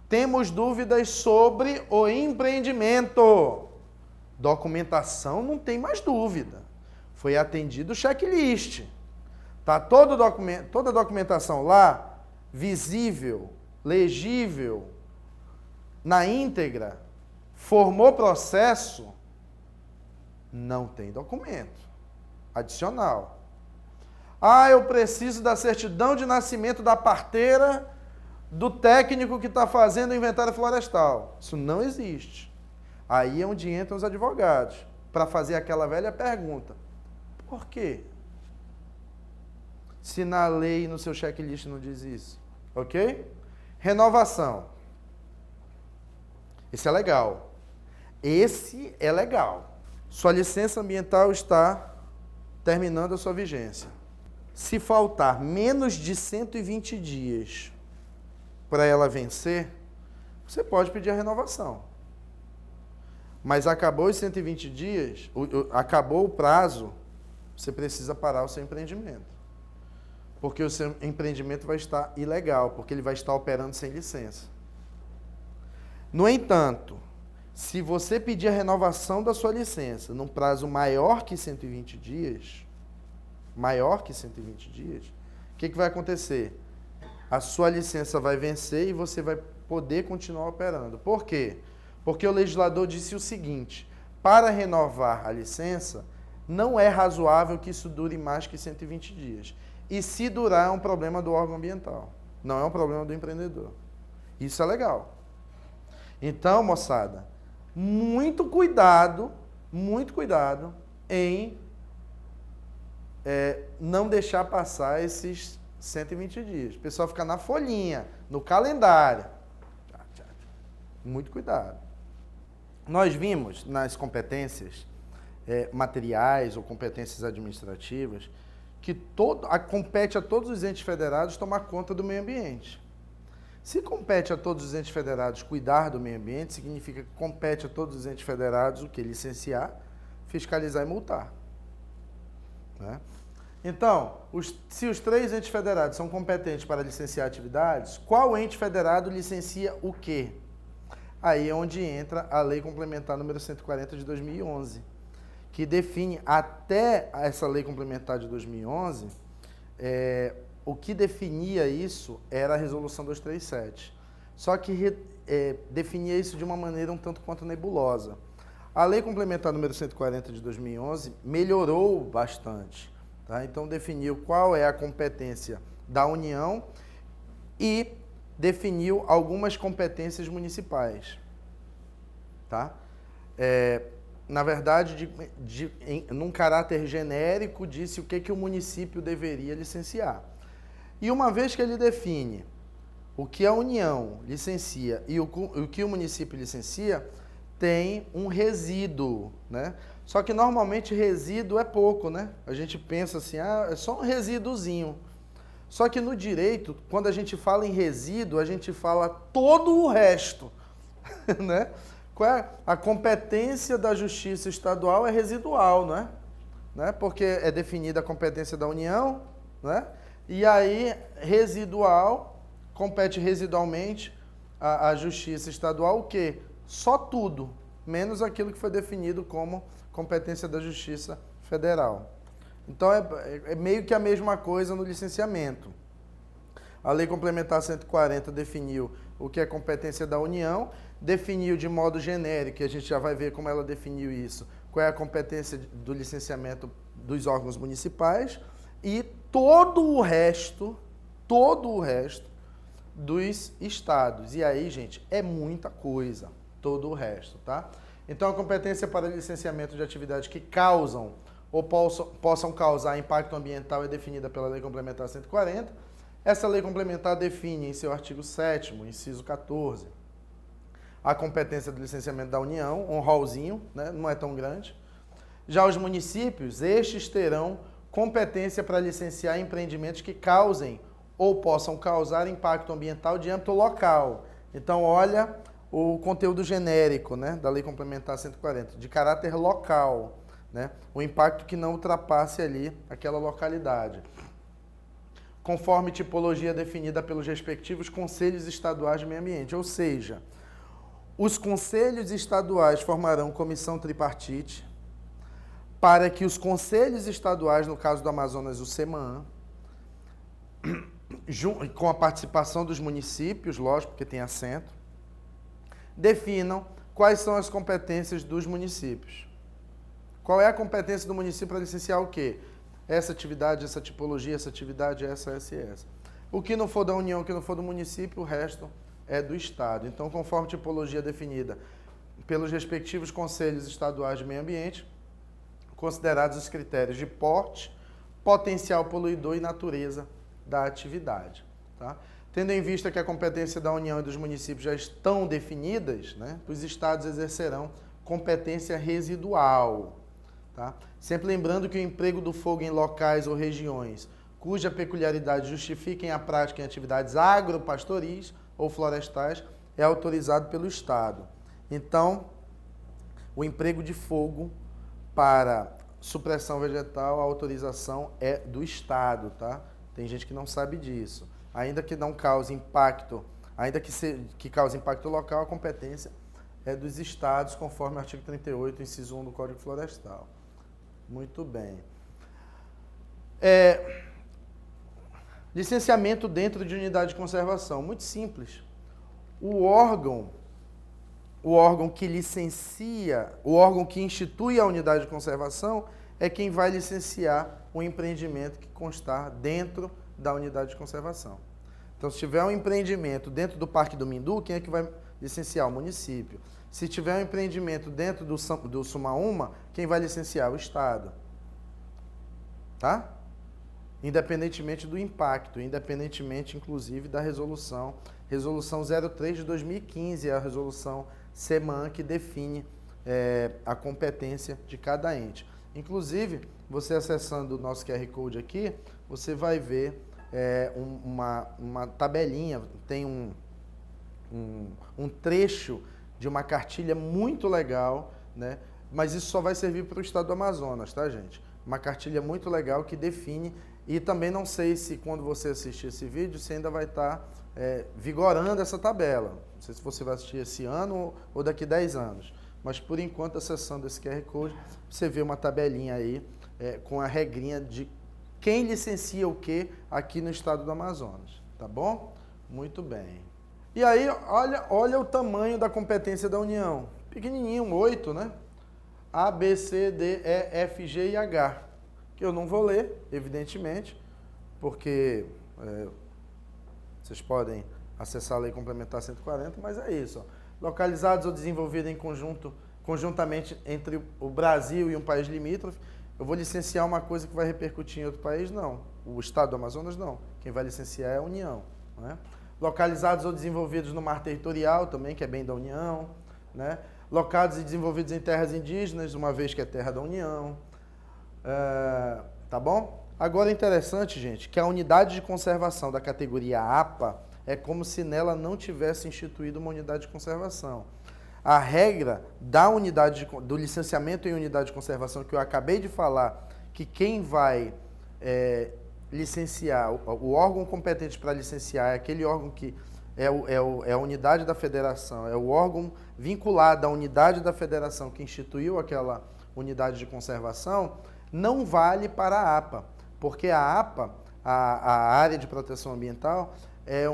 Temos dúvidas sobre o empreendimento. Documentação não tem mais dúvida. Foi atendido o checklist. Está toda a documentação lá, visível, legível, na íntegra, formou processo, não tem documento adicional. Ah, eu preciso da certidão de nascimento da parteira do técnico que está fazendo o inventário florestal. Isso não existe. Aí é onde entram os advogados, para fazer aquela velha pergunta. Por quê? Se na lei e no seu checklist não diz isso. Ok? Renovação. Esse é legal. Esse é legal. Sua licença ambiental está terminando a sua vigência. Se faltar menos de 120 dias para ela vencer, você pode pedir a renovação. Mas acabou os 120 dias, acabou o prazo, você precisa parar o seu empreendimento. Porque o seu empreendimento vai estar ilegal, porque ele vai estar operando sem licença. No entanto, se você pedir a renovação da sua licença num prazo maior que 120 dias, o que vai acontecer? A sua licença vai vencer e você vai poder continuar operando. Por quê? Porque o legislador disse o seguinte: para renovar a licença, não é razoável que isso dure mais que 120 dias. E se durar, é um problema do órgão ambiental, não é um problema do empreendedor. Isso é legal. Então, moçada, muito cuidado em não deixar passar esses 120 dias. O pessoal fica na folhinha, no calendário. Muito cuidado. Nós vimos nas competências materiais ou competências administrativas que compete a todos os entes federados tomar conta do meio ambiente. Se compete a todos os entes federados cuidar do meio ambiente, significa que compete a todos os entes federados o que? Licenciar, fiscalizar e multar. Né? Então, se os 3 entes federados são competentes para licenciar atividades, qual ente federado licencia o quê? Aí é onde entra a Lei Complementar número 140 de 2011, que define, até essa Lei Complementar de 2011, o que definia isso era a Resolução 237. Só que definia isso de uma maneira um tanto quanto nebulosa. A Lei Complementar número 140 de 2011 melhorou bastante. Tá? Então, definiu qual é a competência da União e definiu algumas competências municipais. Tá? Na verdade, num caráter genérico, disse o que o município deveria licenciar. E uma vez que ele define o que a União licencia e o que o município licencia, tem um resíduo, né? Só que normalmente resíduo é pouco, né? A gente pensa assim, é só um resíduozinho. Só que no direito, quando a gente fala em resíduo, a gente fala todo o resto, né? Qual é? A competência da Justiça Estadual é residual, né? Porque é definida a competência da União, né? E aí, residual, compete residualmente a Justiça Estadual o quê? Só tudo, menos aquilo que foi definido como competência da Justiça Federal. Então, é meio que a mesma coisa no licenciamento. A Lei Complementar 140 definiu o que é competência da União, definiu de modo genérico, e a gente já vai ver como ela definiu isso, qual é a competência do licenciamento dos órgãos municipais, e todo o resto dos estados. E aí, gente, é muita coisa, todo o resto, tá? Então, a competência para licenciamento de atividades que causam ou possam causar impacto ambiental é definida pela Lei Complementar 140. Essa lei complementar define em seu artigo 7º, inciso 14, a competência do licenciamento da União, um rolzinho, né? Não é tão grande. Já os municípios, estes terão competência para licenciar empreendimentos que causem ou possam causar impacto ambiental de âmbito local. Então, olha o conteúdo genérico, né, da Lei Complementar 140, de caráter local, né, o impacto que não ultrapasse ali aquela localidade, conforme tipologia definida pelos respectivos conselhos estaduais de meio ambiente. Ou seja, os conselhos estaduais formarão comissão tripartite para que os conselhos estaduais, no caso do Amazonas, o SEMAN, com a participação dos municípios, lógico, porque tem assento, definam quais são as competências dos municípios. Qual é a competência do município para licenciar o quê? Essa atividade, essa tipologia, essa atividade, essa. O que não for da União, o que não for do município, o resto é do Estado. Então, conforme tipologia definida pelos respectivos conselhos estaduais de meio ambiente, considerados os critérios de porte, potencial poluidor e natureza da atividade. Tá? Tendo em vista que a competência da União e dos municípios já estão definidas, né, os estados exercerão competência residual. Tá? Sempre lembrando que o emprego do fogo em locais ou regiões cuja peculiaridade justifiquem a prática em atividades agropastoris ou florestais é autorizado pelo Estado. Então, o emprego de fogo para supressão vegetal, a autorização é do Estado, tá? Tem gente que não sabe disso. Ainda que não cause impacto, que cause impacto local, a competência é dos estados, conforme o artigo 38, inciso 1 do Código Florestal. Muito bem. Licenciamento dentro de unidade de conservação. Muito simples. O órgão que licencia, o órgão que institui a unidade de conservação é quem vai licenciar o empreendimento que constar dentro da unidade de conservação. Então, se tiver um empreendimento dentro do Parque do Mindu, quem é que vai licenciar? O município. Se tiver um empreendimento dentro do Sumaúma, quem vai licenciar? O Estado. Tá? Independentemente do impacto, independentemente, inclusive, da resolução 03 de 2015, a resolução SEMAN, que define a competência de cada ente. Inclusive, você acessando o nosso QR Code aqui, você vai ver uma tabelinha, tem um trecho de uma cartilha muito legal, né? Mas isso só vai servir para o estado do Amazonas, tá, gente? uma cartilha muito legal que define, e também não sei se quando você assistir esse vídeo, você ainda vai estar vigorando essa tabela. Não sei se você vai assistir esse ano ou daqui 10 anos. Mas, por enquanto, acessando esse QR Code, você vê uma tabelinha aí com a regrinha de quem licencia o que aqui no estado do Amazonas. Tá bom? Muito bem. E aí, olha o tamanho da competência da União. Pequenininho, 8, né? A, B, C, D, E, F, G e H. Que eu não vou ler, evidentemente, porque vocês podem acessar a Lei Complementar 140, mas é isso. Ó. Localizados ou desenvolvidos em conjuntamente entre o Brasil e um país limítrofe. Eu vou licenciar uma coisa que vai repercutir em outro país? Não. O Estado do Amazonas, não. Quem vai licenciar é a União. Né? Localizados ou desenvolvidos no mar territorial também, que é bem da União. Né? Locados e desenvolvidos em terras indígenas, uma vez que é terra da União. Tá bom? Agora é interessante, gente, que a unidade de conservação da categoria APA é como se nela não tivesse instituído uma unidade de conservação. A regra da do licenciamento em unidade de conservação que eu acabei de falar, que quem vai licenciar, o órgão competente para licenciar é aquele órgão que é a unidade da federação, é o órgão vinculado à unidade da federação que instituiu aquela unidade de conservação, não vale para a APA, porque a APA, a área de proteção ambiental, é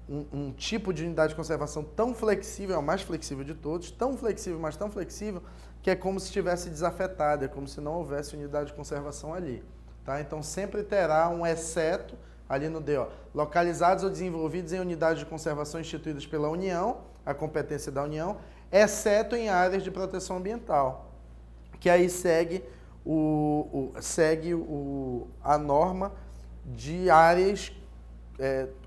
um tipo de unidade de conservação tão flexível, é o mais flexível de todos, tão flexível, mas tão flexível, que é como se estivesse desafetada, é como se não houvesse unidade de conservação ali. Tá? Então sempre terá um exceto ali no D, ó, localizados ou desenvolvidos em unidades de conservação instituídas pela União, a competência da União, exceto em áreas de proteção ambiental, que aí segue a norma de áreas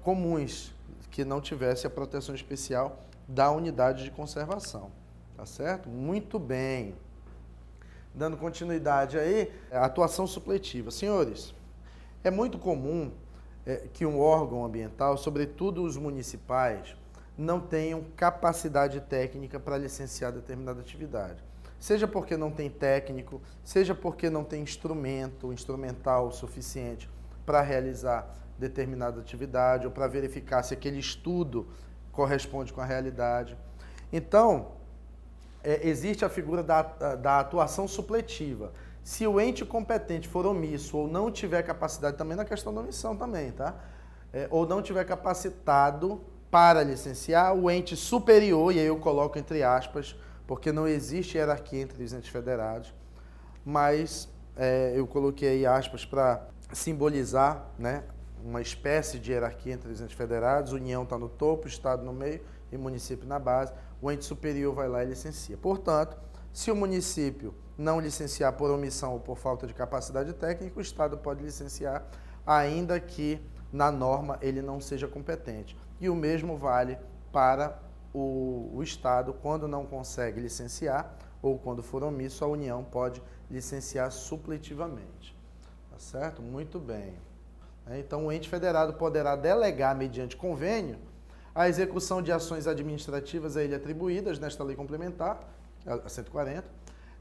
comuns, que não tivesse a proteção especial da unidade de conservação. Tá certo? Muito bem. Dando continuidade aí, a atuação supletiva. Senhores, é muito comum que um órgão ambiental, sobretudo os municipais, não tenham capacidade técnica para licenciar determinada atividade. Seja porque não tem técnico, seja porque não tem instrumental suficiente para realizar determinada atividade ou para verificar se aquele estudo corresponde com a realidade. Então, existe a figura da atuação supletiva. Se o ente competente for omisso ou não tiver capacidade, também na questão da omissão também, tá? Ou não tiver capacitado para licenciar, o ente superior, e aí eu coloco entre aspas, porque não existe hierarquia entre os entes federados, mas eu coloquei aí aspas para simbolizar, né, uma espécie de hierarquia entre os entes federados, União está no topo, Estado no meio e município na base, o ente superior vai lá e licencia. Portanto, se o município não licenciar por omissão ou por falta de capacidade técnica, o Estado pode licenciar, ainda que na norma ele não seja competente. E o mesmo vale para o Estado, quando não consegue licenciar ou quando for omisso, a União pode licenciar supletivamente. Tá certo? Muito bem. Então, o ente federado poderá delegar, mediante convênio, a execução de ações administrativas a ele atribuídas nesta lei complementar, a 140,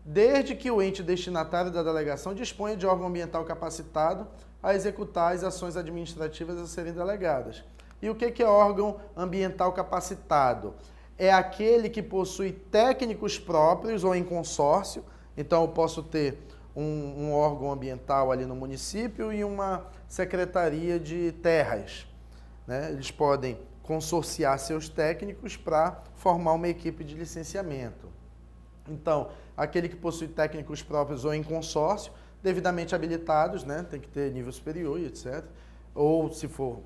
desde que o ente destinatário da delegação disponha de órgão ambiental capacitado a executar as ações administrativas a serem delegadas. E o que é órgão ambiental capacitado? É aquele que possui técnicos próprios ou em consórcio. Então, eu posso ter um órgão ambiental ali no município e uma secretaria de terras. Né? Eles podem consorciar seus técnicos para formar uma equipe de licenciamento. Então, aquele que possui técnicos próprios ou em consórcio, devidamente habilitados, né? Tem que ter nível superior e etc. Ou, se for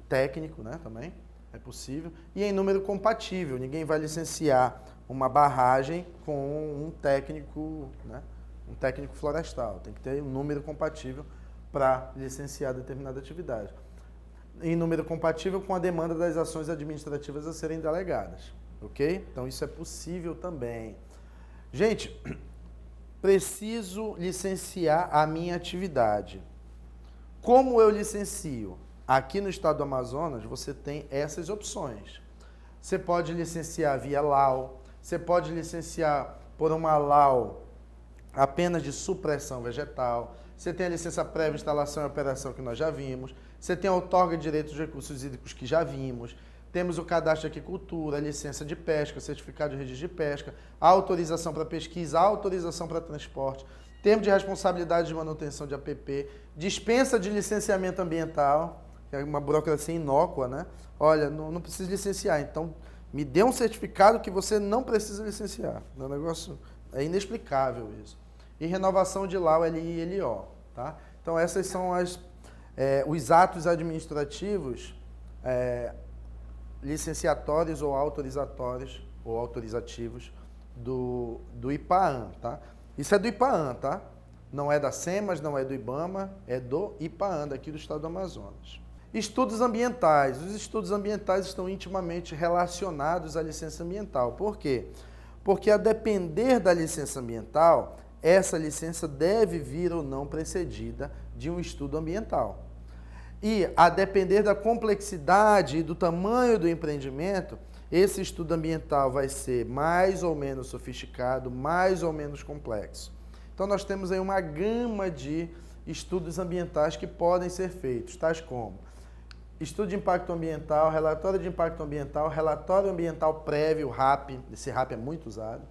técnico, né? Também é possível. E em número compatível, ninguém vai licenciar uma barragem com um técnico, né? Um técnico florestal. Tem que ter um número compatível para licenciar determinada atividade. Em número compatível com a demanda das ações administrativas a serem delegadas. Ok? Então, isso é possível também. Gente, preciso licenciar a minha atividade. Como eu licencio? Aqui no estado do Amazonas, você tem essas opções. Você pode licenciar via LAU, você pode licenciar por uma LAU apenas de supressão vegetal. Você tem a licença prévia, instalação e operação, que nós já vimos. Você tem a outorga de direitos de recursos hídricos, que já vimos. Temos o cadastro de aquicultura, a licença de pesca, certificado de registro de pesca, a autorização para pesquisa, a autorização para transporte, termo de responsabilidade de manutenção de APP, dispensa de licenciamento ambiental, que é uma burocracia inócua, né? Olha, não precisa licenciar, então me dê um certificado que você não precisa licenciar. É um negócio, é inexplicável isso. E renovação de LAU, LI e LO, tá? Então essas são os atos administrativos licenciatórios ou autorizatórios ou autorizativos do IPAAM, tá? Isso é do IPAAM, tá? Não é da SEMAS, não é do IBAMA, é do IPAAM, daqui do estado do Amazonas. Estudos ambientais. Os estudos ambientais estão intimamente relacionados à licença ambiental. Por quê? Porque a depender da licença ambiental, essa licença deve vir ou não precedida de um estudo ambiental. E, a depender da complexidade e do tamanho do empreendimento, esse estudo ambiental vai ser mais ou menos sofisticado, mais ou menos complexo. Então, nós temos aí uma gama de estudos ambientais que podem ser feitos, tais como estudo de impacto ambiental, relatório de impacto ambiental, relatório ambiental prévio, RAP, esse RAP é muito usado,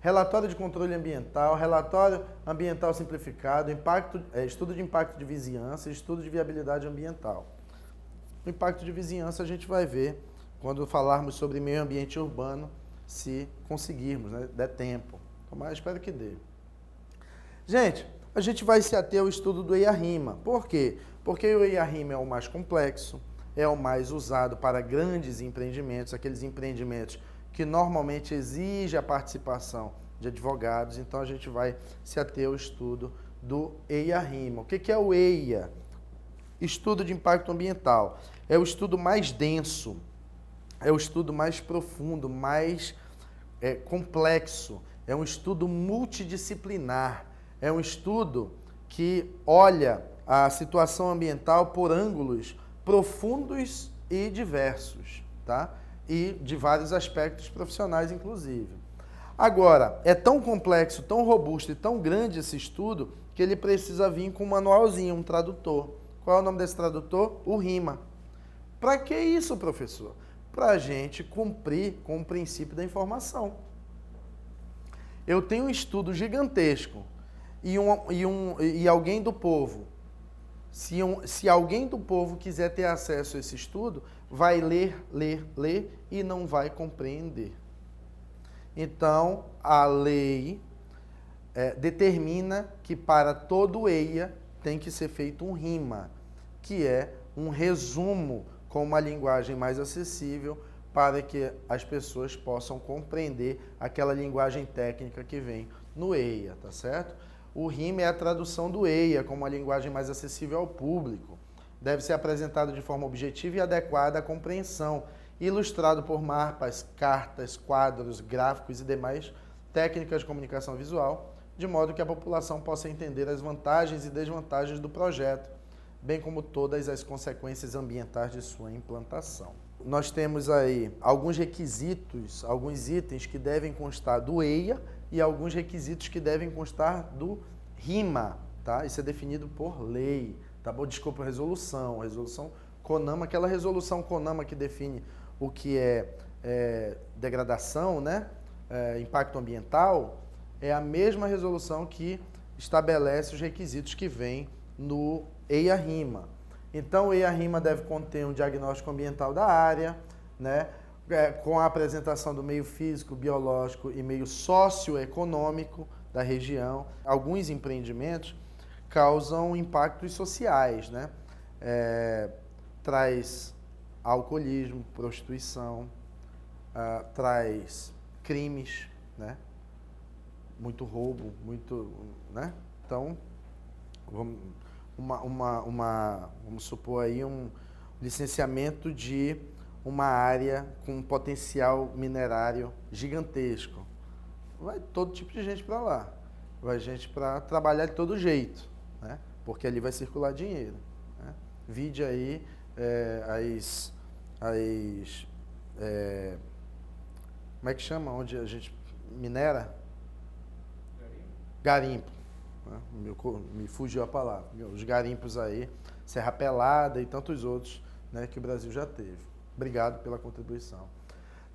relatório de controle ambiental, relatório ambiental simplificado, estudo de impacto de vizinhança, estudo de viabilidade ambiental. O impacto de vizinhança a gente vai ver quando falarmos sobre meio ambiente urbano, se conseguirmos, né? Der tempo. Mas espero que dê. Gente, a gente vai se ater ao estudo do EIA-RIMA. Por quê? Porque o EIA-RIMA é o mais complexo, é o mais usado para grandes empreendimentos, aqueles empreendimentos que normalmente exige a participação de advogados, então a gente vai se ater ao estudo do EIA-RIMA. O que é o EIA? Estudo de impacto ambiental. É o estudo mais denso, é o estudo mais profundo, mais complexo, é um estudo multidisciplinar, é um estudo que olha a situação ambiental por ângulos profundos e diversos, tá? E de vários aspectos profissionais, inclusive. Agora, é tão complexo, tão robusto e tão grande esse estudo que ele precisa vir com um manualzinho, um tradutor. Qual é o nome desse tradutor? O RIMA. Para que isso, professor? Para a gente cumprir com o princípio da informação. Eu tenho um estudo gigantesco e alguém do povo, se alguém do povo quiser ter acesso a esse estudo, vai ler e não vai compreender. Então, a lei determina que para todo EIA tem que ser feito um RIMA, que é um resumo com uma linguagem mais acessível para que as pessoas possam compreender aquela linguagem técnica que vem no EIA, tá certo? O RIMA é a tradução do EIA com uma linguagem mais acessível ao público. Deve ser apresentado de forma objetiva e adequada à compreensão, ilustrado por mapas, cartas, quadros, gráficos e demais técnicas de comunicação visual, de modo que a população possa entender as vantagens e desvantagens do projeto, bem como todas as consequências ambientais de sua implantação. Nós temos aí alguns requisitos, alguns itens que devem constar do EIA e alguns requisitos que devem constar do RIMA, tá? Isso é definido por lei, tá bom? Desculpa, resolução CONAMA, aquela resolução CONAMA que define o que é degradação, né? Impacto ambiental, é a mesma resolução que estabelece os requisitos que vêm no EIA-RIMA. Então, o EIA-RIMA deve conter um diagnóstico ambiental da área, né? Com a apresentação do meio físico, biológico e meio socioeconômico da região. Alguns empreendimentos causam impactos sociais, né? Traz alcoolismo, prostituição, traz crimes, né? Muito roubo, muito, né? Então, vamos supor aí um licenciamento de uma área com um potencial minerário gigantesco. Vai todo tipo de gente para lá. Vai gente para trabalhar de todo jeito, né? Porque ali vai circular dinheiro, né? Vide aí como é que chama? Onde a gente minera? garimpo, né? Me fugiu a palavra, os garimpos aí, Serra Pelada e tantos outros, né, que o Brasil já teve. Obrigado pela contribuição.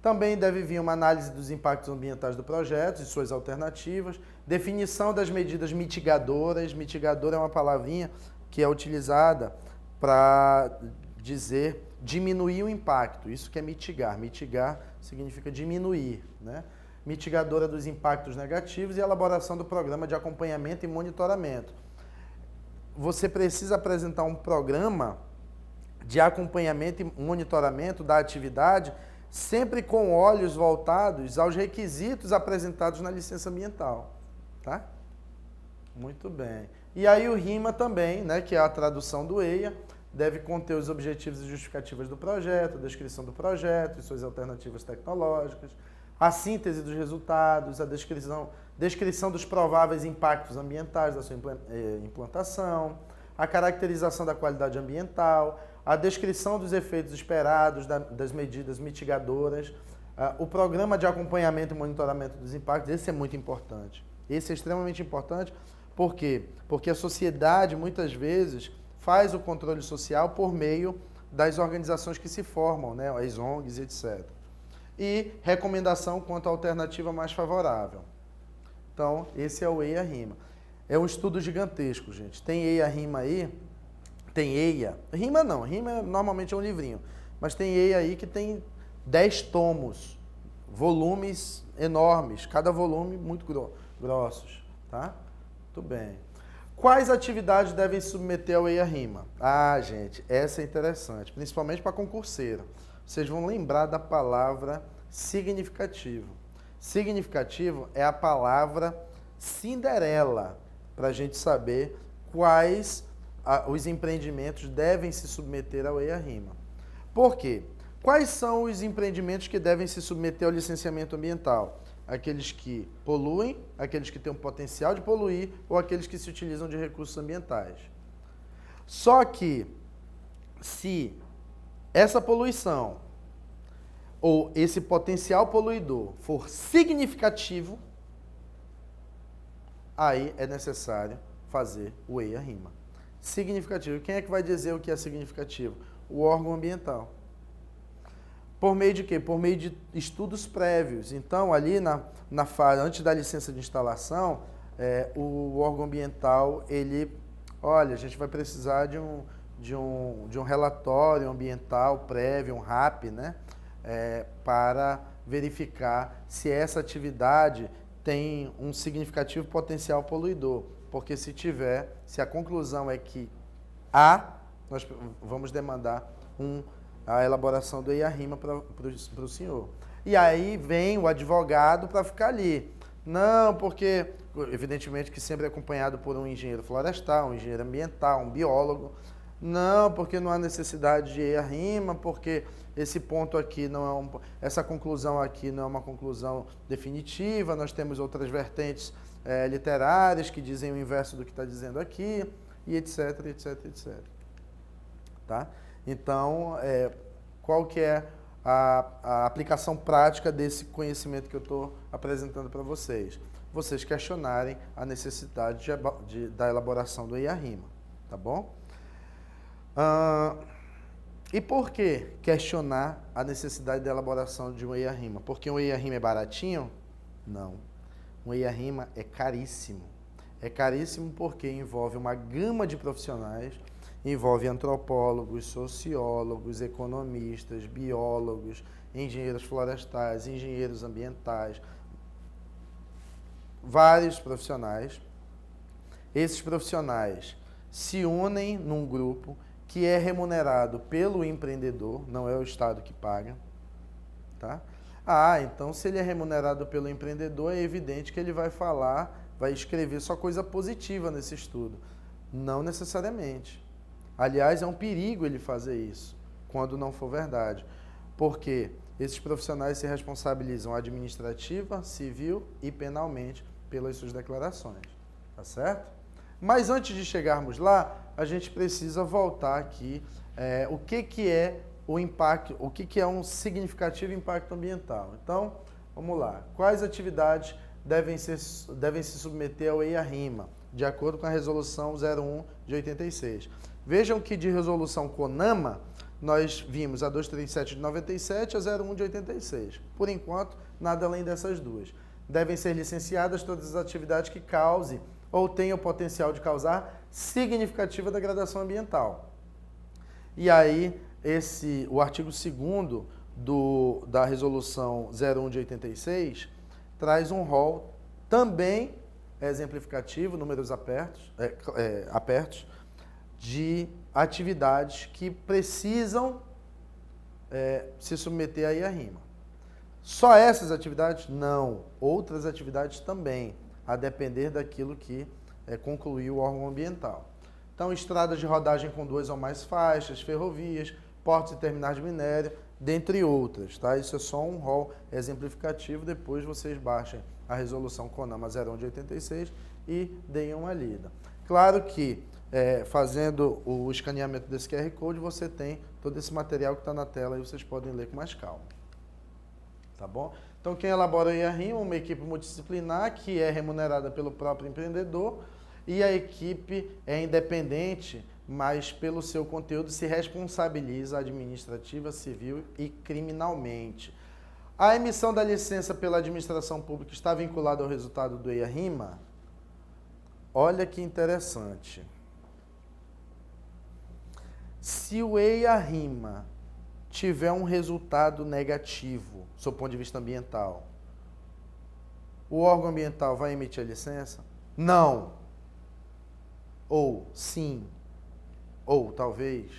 Também deve vir uma análise dos impactos ambientais do projeto e suas alternativas, definição das medidas mitigadoras. Mitigador é uma palavrinha que é utilizada para dizer diminuir o impacto. Isso que é mitigar. Mitigar significa diminuir, né? Mitigadora dos impactos negativos e elaboração do programa de acompanhamento e monitoramento. Você precisa apresentar um programa de acompanhamento e monitoramento da atividade, sempre com olhos voltados aos requisitos apresentados na licença ambiental, tá? Muito bem. E aí o RIMA também, né, que é a tradução do EIA, deve conter os objetivos e justificativas do projeto, a descrição do projeto e suas alternativas tecnológicas, a síntese dos resultados, a descrição dos prováveis impactos ambientais da sua implantação, a caracterização da qualidade ambiental, a descrição dos efeitos esperados das medidas mitigadoras, o programa de acompanhamento e monitoramento dos impactos. Esse é muito importante. Esse é extremamente importante. Por quê? Porque a sociedade, muitas vezes, faz o controle social por meio das organizações que se formam, né? As ONGs, etc. E recomendação quanto à alternativa mais favorável. Então, esse é o EIA-RIMA. É um estudo gigantesco, gente. Tem EIA-RIMA aí, tem EIA. RIMA não, RIMA normalmente é um livrinho. Mas tem EIA aí que tem 10 tomos, volumes enormes, cada volume muito grossos, tá? Muito bem. Quais atividades devem submeter ao EIA-RIMA? Ah, gente, essa é interessante, principalmente para concurseiro. Vocês vão lembrar da palavra significativo. Significativo é a palavra Cinderela, para a gente saber quais os empreendimentos devem se submeter ao EIA-RIMA. Por quê? Quais são os empreendimentos que devem se submeter ao licenciamento ambiental? Aqueles que poluem, aqueles que têm um potencial de poluir ou aqueles que se utilizam de recursos ambientais. Só que, se essa poluição ou esse potencial poluidor for significativo, aí é necessário fazer o EIA-RIMA. Significativo. Quem é que vai dizer o que é significativo? O órgão ambiental. Por meio de quê? Por meio de estudos prévios. Então, ali na fase, antes da licença de instalação, o órgão ambiental, olha, a gente vai precisar de um relatório ambiental prévio, um RAP, né? Para verificar se essa atividade tem um significativo potencial poluidor. Porque se a conclusão é que nós vamos demandar a elaboração do EIA-RIMA para o senhor. E aí vem o advogado para ficar ali. Não, porque, evidentemente que sempre é acompanhado por um engenheiro florestal, um engenheiro ambiental, um biólogo. Não, porque não há necessidade de EIA-RIMA, porque esse ponto aqui essa conclusão aqui não é uma conclusão definitiva, nós temos outras vertentes literárias que dizem o inverso do que está dizendo aqui, e etc, etc, etc. Tá? Então, qual que é a aplicação prática desse conhecimento que eu estou apresentando para vocês? Vocês questionarem a necessidade da elaboração do EIA-RIMA, tá bom? E por que questionar a necessidade da elaboração de um EIA-RIMA? Porque um EIA-RIMA é baratinho? Não. Um EIA-RIMA é caríssimo. É caríssimo porque envolve uma gama de profissionais, envolve antropólogos, sociólogos, economistas, biólogos, engenheiros florestais, engenheiros ambientais, vários profissionais. Esses profissionais se unem num grupo que é remunerado pelo empreendedor, não é o Estado que paga, tá? Então se ele é remunerado pelo empreendedor, é evidente que ele vai escrever só coisa positiva nesse estudo. Não necessariamente. Aliás, é um perigo ele fazer isso, quando não for verdade. Porque esses profissionais se responsabilizam administrativa, civil e penalmente pelas suas declarações. Tá certo? Mas antes de chegarmos lá, a gente precisa voltar aqui o que é o impacto, o que é um significativo impacto ambiental. Então, vamos lá. Quais atividades devem se submeter ao EIA-RIMA, de acordo com a Resolução 01 de 86. Vejam que de Resolução CONAMA, nós vimos a 237 de 97 e a 01 de 86. Por enquanto, nada além dessas duas. Devem ser licenciadas todas as atividades que causem ou tenham o potencial de causar significativa degradação ambiental. E aí, o artigo 2º da Resolução 01 de 86 traz um rol também exemplificativo, números apertos, de atividades que precisam se submeter à EIA-RIMA. Só essas atividades? Não. Outras atividades também, a depender daquilo que concluiu o órgão ambiental. Então, estradas de rodagem com 2 ou mais faixas, ferrovias, portos e terminais de minério, dentre outras. Tá? Isso é só um rol exemplificativo, depois vocês baixem a resolução CONAMA 01 de 86 e deem uma lida. Claro que, fazendo o escaneamento desse QR Code, você tem todo esse material que está na tela e vocês podem ler com mais calma. Tá bom? Então, quem elabora a EIA-RIMA, uma equipe multidisciplinar que é remunerada pelo próprio empreendedor e a equipe é independente, mas pelo seu conteúdo se responsabiliza administrativa, civil e criminalmente. A emissão da licença pela administração pública está vinculada ao resultado do EIA-RIMA? Olha que interessante. Se o EIA-RIMA tiver um resultado negativo, do ponto de vista ambiental, o órgão ambiental vai emitir a licença? Não. Ou sim. Ou talvez.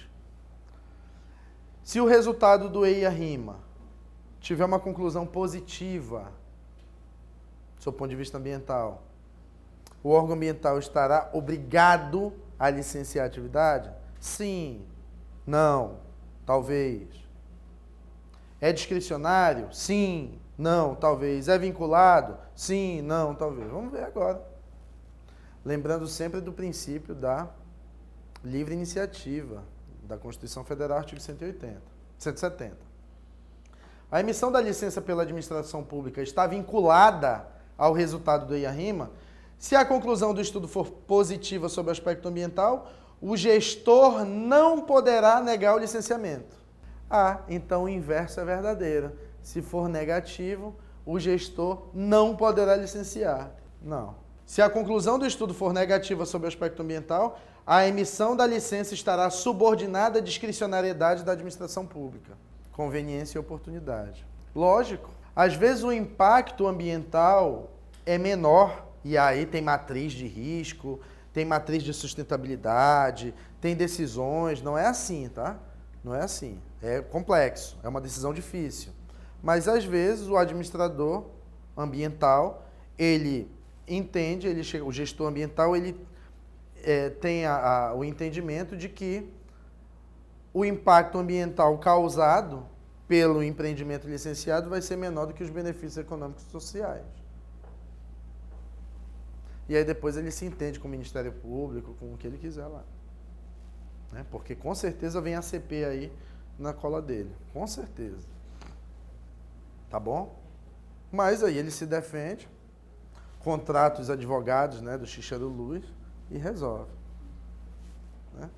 Se o resultado do EIA-RIMA tiver uma conclusão positiva, do ponto de vista ambiental, o órgão ambiental estará obrigado a licenciar a atividade? Sim. Não. Talvez. É discricionário? Sim. Não. Talvez. É vinculado? Sim. Não. Talvez. Vamos ver agora. Lembrando sempre do princípio da livre iniciativa da Constituição Federal, artigo 170. A emissão da licença pela administração pública está vinculada ao resultado do EIA-RIMA. Se a conclusão do estudo for positiva sobre o aspecto ambiental, o gestor não poderá negar o licenciamento. Então o inverso é verdadeiro. Se for negativo, o gestor não poderá licenciar. Não. Se a conclusão do estudo for negativa sobre o aspecto ambiental, a emissão da licença estará subordinada à discricionariedade da administração pública. Conveniência e oportunidade. Lógico, às vezes o impacto ambiental é menor, e aí tem matriz de risco, tem matriz de sustentabilidade, tem decisões, não é assim, tá? Não é assim, é complexo, é uma decisão difícil. Mas às vezes o administrador ambiental, ele entende, o gestor ambiental, ele tem o entendimento de que o impacto ambiental causado pelo empreendimento licenciado vai ser menor do que os benefícios econômicos e sociais. E aí depois ele se entende com o Ministério Público, com o que ele quiser lá. Né? Porque com certeza vem a CP aí na cola dele. Com certeza. Tá bom? Mas aí ele se defende, contrata os advogados, né, do Cícero Luz e resolve. Né?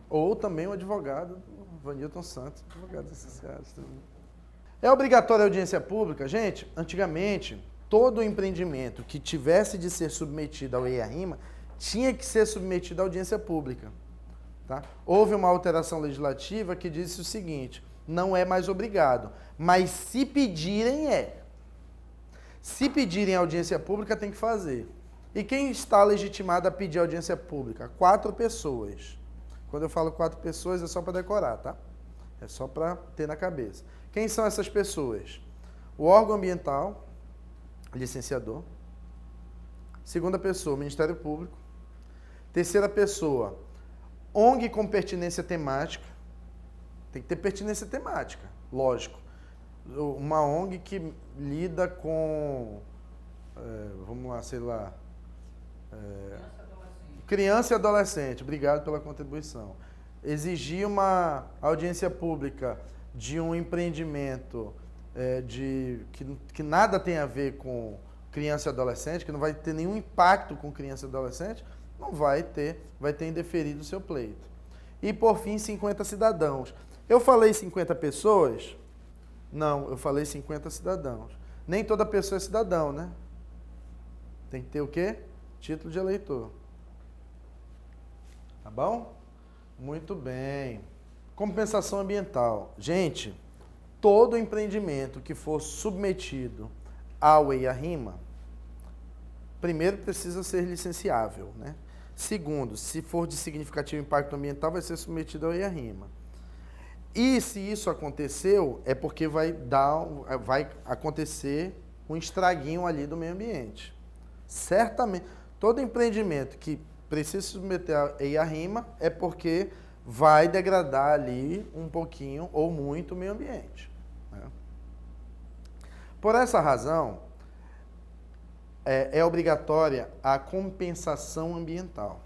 Ou também o advogado do Vanilton Santos, advogados associados também. É obrigatória a audiência pública? Gente, antigamente, todo empreendimento que tivesse de ser submetido ao EIA-RIMA tinha que ser submetido à audiência pública. Tá? Houve uma alteração legislativa que disse o seguinte, não é mais obrigado, mas se pedirem é. Se pedirem audiência pública, tem que fazer. E quem está legitimado a pedir audiência pública? 4 pessoas. Quando eu falo 4 pessoas, é só para decorar, tá? É só para ter na cabeça. Quem são essas pessoas? O órgão ambiental, licenciador. Segunda pessoa, Ministério Público. Terceira pessoa, ONG com pertinência temática. Tem que ter pertinência temática, lógico. Uma ONG que lida com, vamos lá, sei lá, criança e adolescente. Obrigado pela contribuição. Exigir uma audiência pública de um empreendimento que nada tem a ver com criança e adolescente, que não vai ter nenhum impacto com criança e adolescente, não vai ter indeferido o seu pleito. E, por fim, 50 cidadãos. Eu falei 50 pessoas? Não, eu falei 50 cidadãos. Nem toda pessoa é cidadão, né? Tem que ter o quê? Título de eleitor. Tá bom? Muito bem. Compensação ambiental. Gente, todo empreendimento que for submetido ao EIA-RIMA, primeiro precisa ser licenciável, né? Segundo, se for de significativo impacto ambiental, vai ser submetido ao EIA-RIMA. E se isso aconteceu, é porque vai acontecer um estraguinho ali do meio ambiente. Certamente, todo empreendimento que precisa submeter a EIA-RIMA é porque vai degradar ali um pouquinho ou muito o meio ambiente, né? Por essa razão, é obrigatória a compensação ambiental.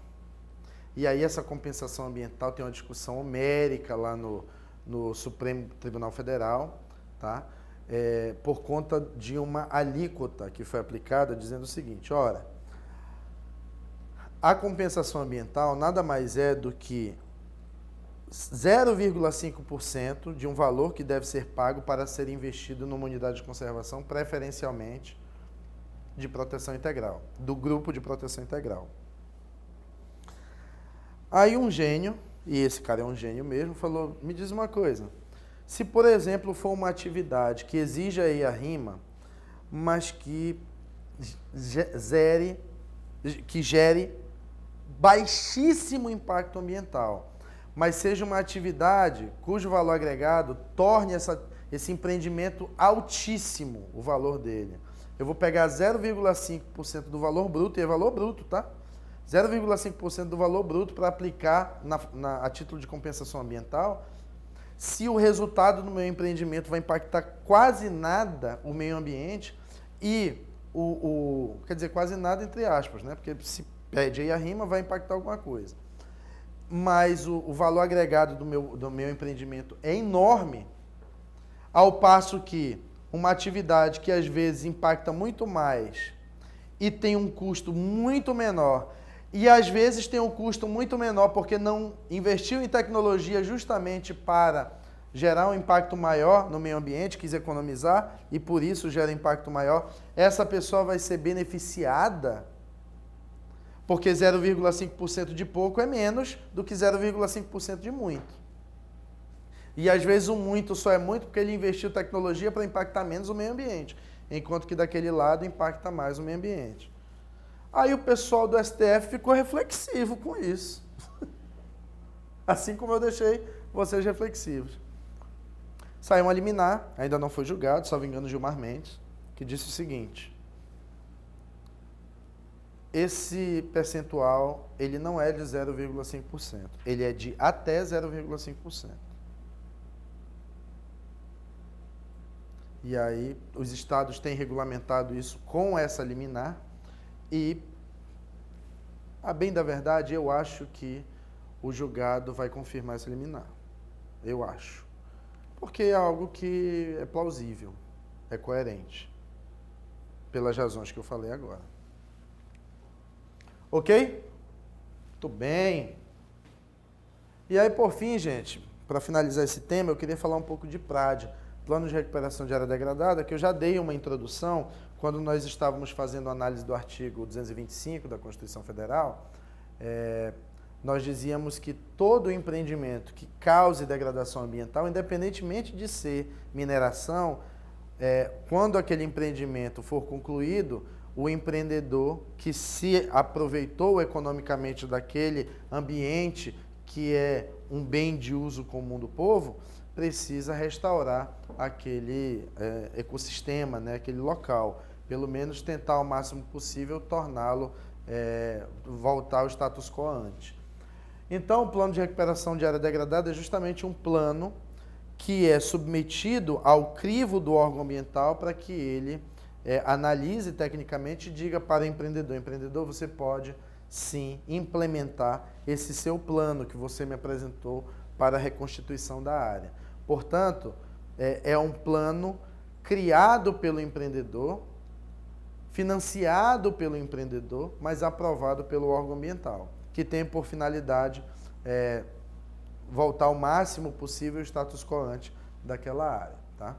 E aí essa compensação ambiental tem uma discussão homérica lá no Supremo Tribunal Federal, tá? Por conta de uma alíquota que foi aplicada dizendo o seguinte, ora, a compensação ambiental nada mais é do que 0,5% de um valor que deve ser pago para ser investido numa unidade de conservação, preferencialmente de proteção integral, do grupo de proteção integral. Aí um gênio, e esse cara é um gênio mesmo, falou, me diz uma coisa, se por exemplo for uma atividade que exija aí a RIMA, mas que gere baixíssimo impacto ambiental, mas seja uma atividade cujo valor agregado torne esse empreendimento altíssimo, o valor dele. Eu vou pegar 0,5% do valor bruto, e é valor bruto, tá? 0,5% do valor bruto para aplicar a título de compensação ambiental, se o resultado do meu empreendimento vai impactar quase nada o meio ambiente e quer dizer, quase nada entre aspas, né? Porque se pede aí a RIMA, vai impactar alguma coisa. Mas o valor agregado do meu empreendimento é enorme, ao passo que uma atividade que às vezes impacta muito mais e tem um custo muito menor, e às vezes tem um custo muito menor porque não investiu em tecnologia justamente para gerar um impacto maior no meio ambiente, quis economizar e por isso gera impacto maior, essa pessoa vai ser beneficiada porque 0,5% de pouco é menos do que 0,5% de muito. E às vezes o muito só é muito porque ele investiu tecnologia para impactar menos o meio ambiente, enquanto que daquele lado impacta mais o meio ambiente. Aí o pessoal do STF ficou reflexivo com isso. Assim como eu deixei vocês reflexivos. Saiu uma liminar, ainda não foi julgado, salvo engano, Gilmar Mendes, que disse o seguinte: esse percentual, ele não é de 0,5%, ele é de até 0,5%. E aí, os estados têm regulamentado isso com essa liminar e, a bem da verdade, eu acho que o julgado vai confirmar essa liminar. Eu acho. Porque é algo que é plausível, é coerente, pelas razões que eu falei agora. Ok? Muito bem. E aí, por fim, gente, para finalizar esse tema, eu queria falar um pouco de PRAD, Plano de Recuperação de Área Degradada, que eu já dei uma introdução quando nós estávamos fazendo análise do artigo 225 da Constituição Federal. Nós dizíamos que todo empreendimento que cause degradação ambiental, independentemente de ser mineração, quando aquele empreendimento for concluído, o empreendedor que se aproveitou economicamente daquele ambiente, que é um bem de uso comum do povo, precisa restaurar aquele ecossistema, né, aquele local. Pelo menos tentar ao máximo possível torná-lo, voltar ao status quo antes. Então, o plano de recuperação de área degradada é justamente um plano que é submetido ao crivo do órgão ambiental para que ele analise tecnicamente e diga para o empreendedor: empreendedor, você pode sim implementar esse seu plano que você me apresentou para a reconstituição da área. Portanto, é um plano criado pelo empreendedor, financiado pelo empreendedor, mas aprovado pelo órgão ambiental, que tem por finalidade voltar ao máximo possível o status quo ante daquela área. Tá?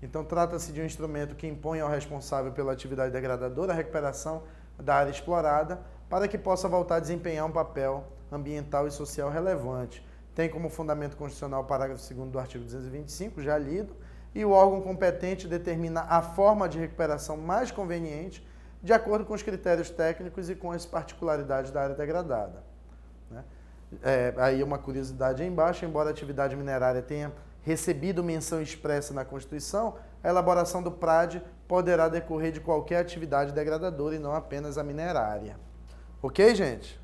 Então, trata-se de um instrumento que impõe ao responsável pela atividade degradadora a recuperação da área explorada para que possa voltar a desempenhar um papel ambiental e social relevante. Tem como fundamento constitucional o parágrafo 2º do artigo 225, já lido, e o órgão competente determina a forma de recuperação mais conveniente de acordo com os critérios técnicos e com as particularidades da área degradada. Né? Aí uma curiosidade aí embaixo, embora a atividade minerária tenha recebido menção expressa na Constituição, a elaboração do PRAD poderá decorrer de qualquer atividade degradadora e não apenas a minerária. Ok, gente?